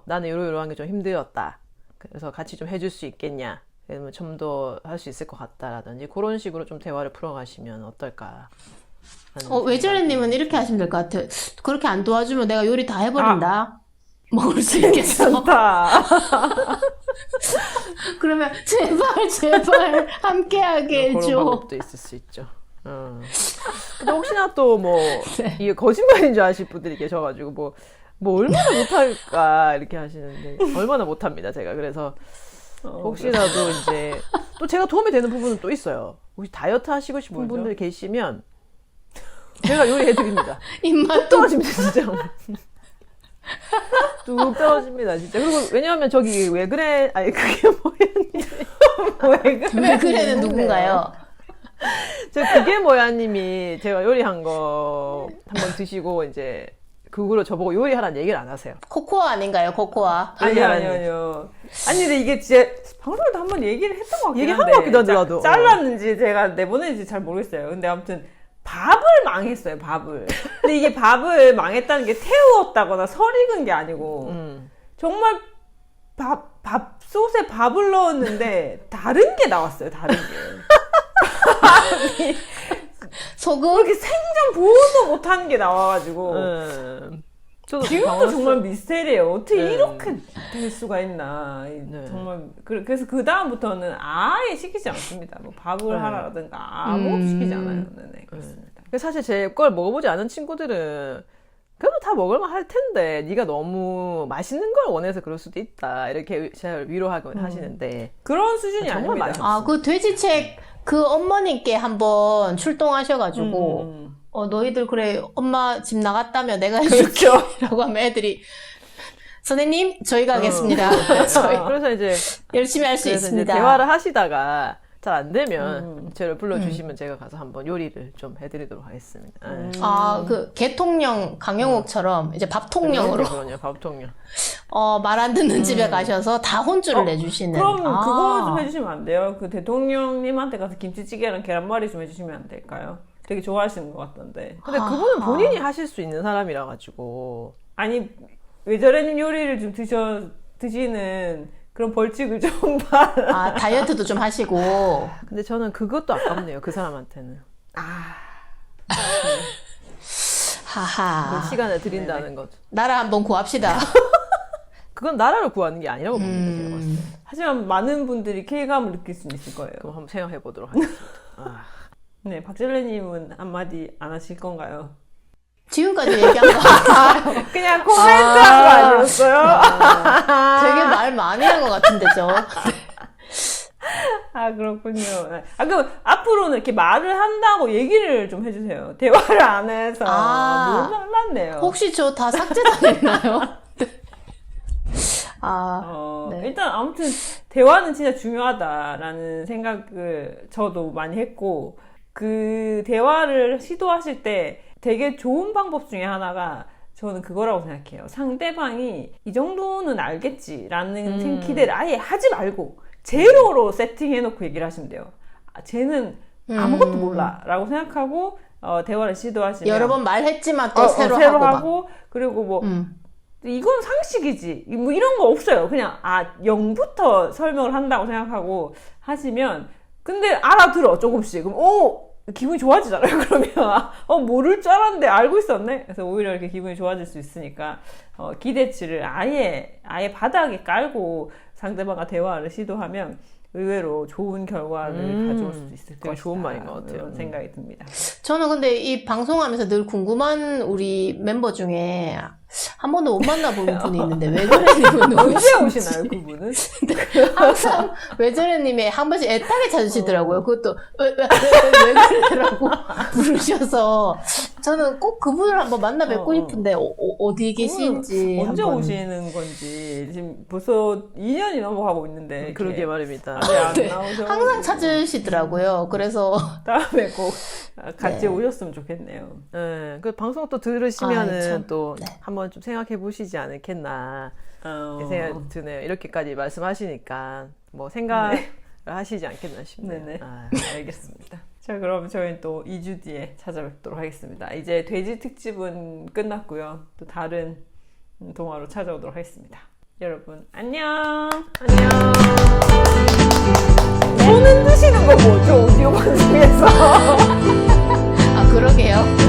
나는 이러이러한 게 좀 힘들었다. 그래서 같이 좀 해줄 수 있겠냐? 그러면 좀 더 할 수 있을 것 같다라든지 그런 식으로 좀 대화를 풀어가시면 어떨까? 외절애님은 이렇게 하시면 될 것 같아요. 그렇게 안 도와주면 내가 요리 다 해버린다. 먹을 수 있겠어. 괜찮다. 그러면 제발 함께하게 그런 해줘. 방법도 있을 수 있죠. 근데 혹시나 또 뭐 이게 거짓말인 줄 아실 분들이 계셔가지고 뭐 얼마나 못할까 이렇게 하시는데 얼마나 못합니다 제가. 그래서 혹시라도 이제 또 제가 도움이 되는 부분은 또 있어요. 혹시 다이어트 하시고 싶은 분들 계시면 제가 요리해드립니다. 입맛 떨어집니다 진짜. 뚝 떨어집니다 진짜. 그리고 왜냐하면 저기 왜 그래 아니 그게 뭐야 왜 그래는 누군가요? 그게 뭐야님이 제가 요리한 거 한번 드시고 이제 그 후로 저보고 요리하라는 얘기를 안 하세요. 코코아 아닌가요? 코코아. 아니요. 아니 근데 이게 진짜 방송에도 한번 얘기를 했던 것 같긴 얘기한 한데 것 같기도 한데 나도. 잘랐는지 제가 내보냈는지 잘 모르겠어요. 근데 아무튼 밥을 망했어요. 밥을. 근데 이게 밥을 망했다는 게 태웠다거나 설 익은 게 아니고 정말 밥솥에 밥을 넣었는데 다른 게 나왔어요. 다른 게. 소금? 그렇게 생전 보도 못한 게 나와가지고 저도 지금도 정말 미스테리예요. 어떻게 네. 이렇게 될 수가 있나. 정말 그래서 그 다음부터는 아예 시키지 않습니다. 뭐 밥을 하라든가 아무것도 시키지 않아요. 네네 그렇습니다. 사실 제 걸 먹어보지 않은 친구들은 그래도 다 먹을만 할 텐데 네가 너무 맛있는 걸 원해서 그럴 수도 있다 이렇게 잘 위로하곤 하시는데 그런 수준이 정말 아닙니다. 그 돼지책 그 어머님께 한번 출동하셔가지고 너희들 그래 엄마 집 나갔다며 내가 해줄게 라고 하면 애들이 선생님 저희가 하겠습니다. 그래서 이제 열심히 할 수 그래서 있습니다. 이제 대화를 하시다가 잘 안 되면 저를 불러주시면 제가 가서 한번 요리를 좀 해드리도록 하겠습니다. 그 개통령 강영욱처럼 이제 밥통령으로 그럼요, 밥통령. 말 안 듣는 집에 가셔서 다 혼쭐을 내주시는. 그럼 그거 좀 해주시면 안 돼요? 그 대통령님한테 가서 김치찌개랑 계란말이 좀 해주시면 안 될까요? 되게 좋아하시는 것 같던데. 근데 그분은 본인이 하실 수 있는 사람이라 가지고 아니 외절애님 요리를 좀 드시는 그런 벌칙을 좀 받아. 다이어트도 좀 하시고. 근데 저는 그것도 아깝네요. 그 사람한테는. 하하. 그 시간을 드린다는 거죠. 나라 한번 구합시다. 그건 나라를 구하는 게 아니라고 봅니다. 제가 봤을 때. 하지만 많은 분들이 쾌감을 느낄 수 있을 거예요. 그럼 한번 생각해 보도록 하겠습니다. 아. 네, 박젤레님은 한마디 안 하실 건가요? 지금까지 얘기한 거 같아요. 그냥 코멘트한 거 아니었어요? 되게 말 많이 한 것 같은데, 저. 아, 그렇군요. 아, 그럼 앞으로는 이렇게 말을 한다고 얘기를 좀 해주세요. 대화를 안 해서. 몰랐네요. 혹시 저 다 삭제당했나요? 아, 네. 일단 아무튼 대화는 진짜 중요하다라는 생각을 저도 많이 했고, 그 대화를 시도하실 때 되게 좋은 방법 중에 하나가 저는 그거라고 생각해요. 상대방이 이 정도는 알겠지라는 기대를 아예 하지 말고 제로로 세팅해놓고 얘기를 하시면 돼요. 아, 쟤는 아무것도 몰라라고 생각하고 대화를 시도하시면 여러 번 말했지만 또 새로 하고 그리고 뭐 이건 상식이지 뭐 이런 거 없어요. 그냥 0부터 설명을 한다고 생각하고 하시면 근데 알아들어 조금씩. 그럼 기분이 좋아지잖아요. 그러면 모를 줄 알았는데 알고 있었네. 그래서 오히려 이렇게 기분이 좋아질 수 있으니까 기대치를 아예 바닥에 깔고 상대방과 대화를 시도하면 의외로 좋은 결과를 가져올 수도 있을 것이다. 좋은 말인 것 같아요. 그런 생각이 듭니다. 저는 근데 이 방송하면서 늘 궁금한 우리 멤버 중에 한 번도 못 만나본 분이 있는데 외저래님은 언제 오시나요, 그분은? 항상 외저래님의 한 번씩 애타게 찾으시더라고요. 그것도 왜 그러라고 부르셔서 저는 꼭 그분을 한번 만나 뵙고 싶은데 어디 계신지 언제 한번. 오시는 건지 지금 벌써 2년이 넘어가고 있는데 그러게 말입니다. 아직 안 나오셔. 항상 찾으시더라고요. 그래서 다음에 꼭 같이 오셨으면 좋겠네요. 네, 그 방송 또 들으시면은 참. 또 네. 한번 좀 생각해 보시지 않겠나 생각이 드네요. 이렇게까지 말씀하시니까 뭐 생각을 하시지 않겠나 싶네요. 네네. 알겠습니다. 자, 그럼 저희는 또 2주 뒤에 찾아뵙도록 하겠습니다. 이제 돼지 특집은 끝났고요. 또 다른 동화로 찾아오도록 하겠습니다. 여러분 안녕. 안녕. 손 흔드시는 거 뭐죠? 오디오 방송에서. 그러게요.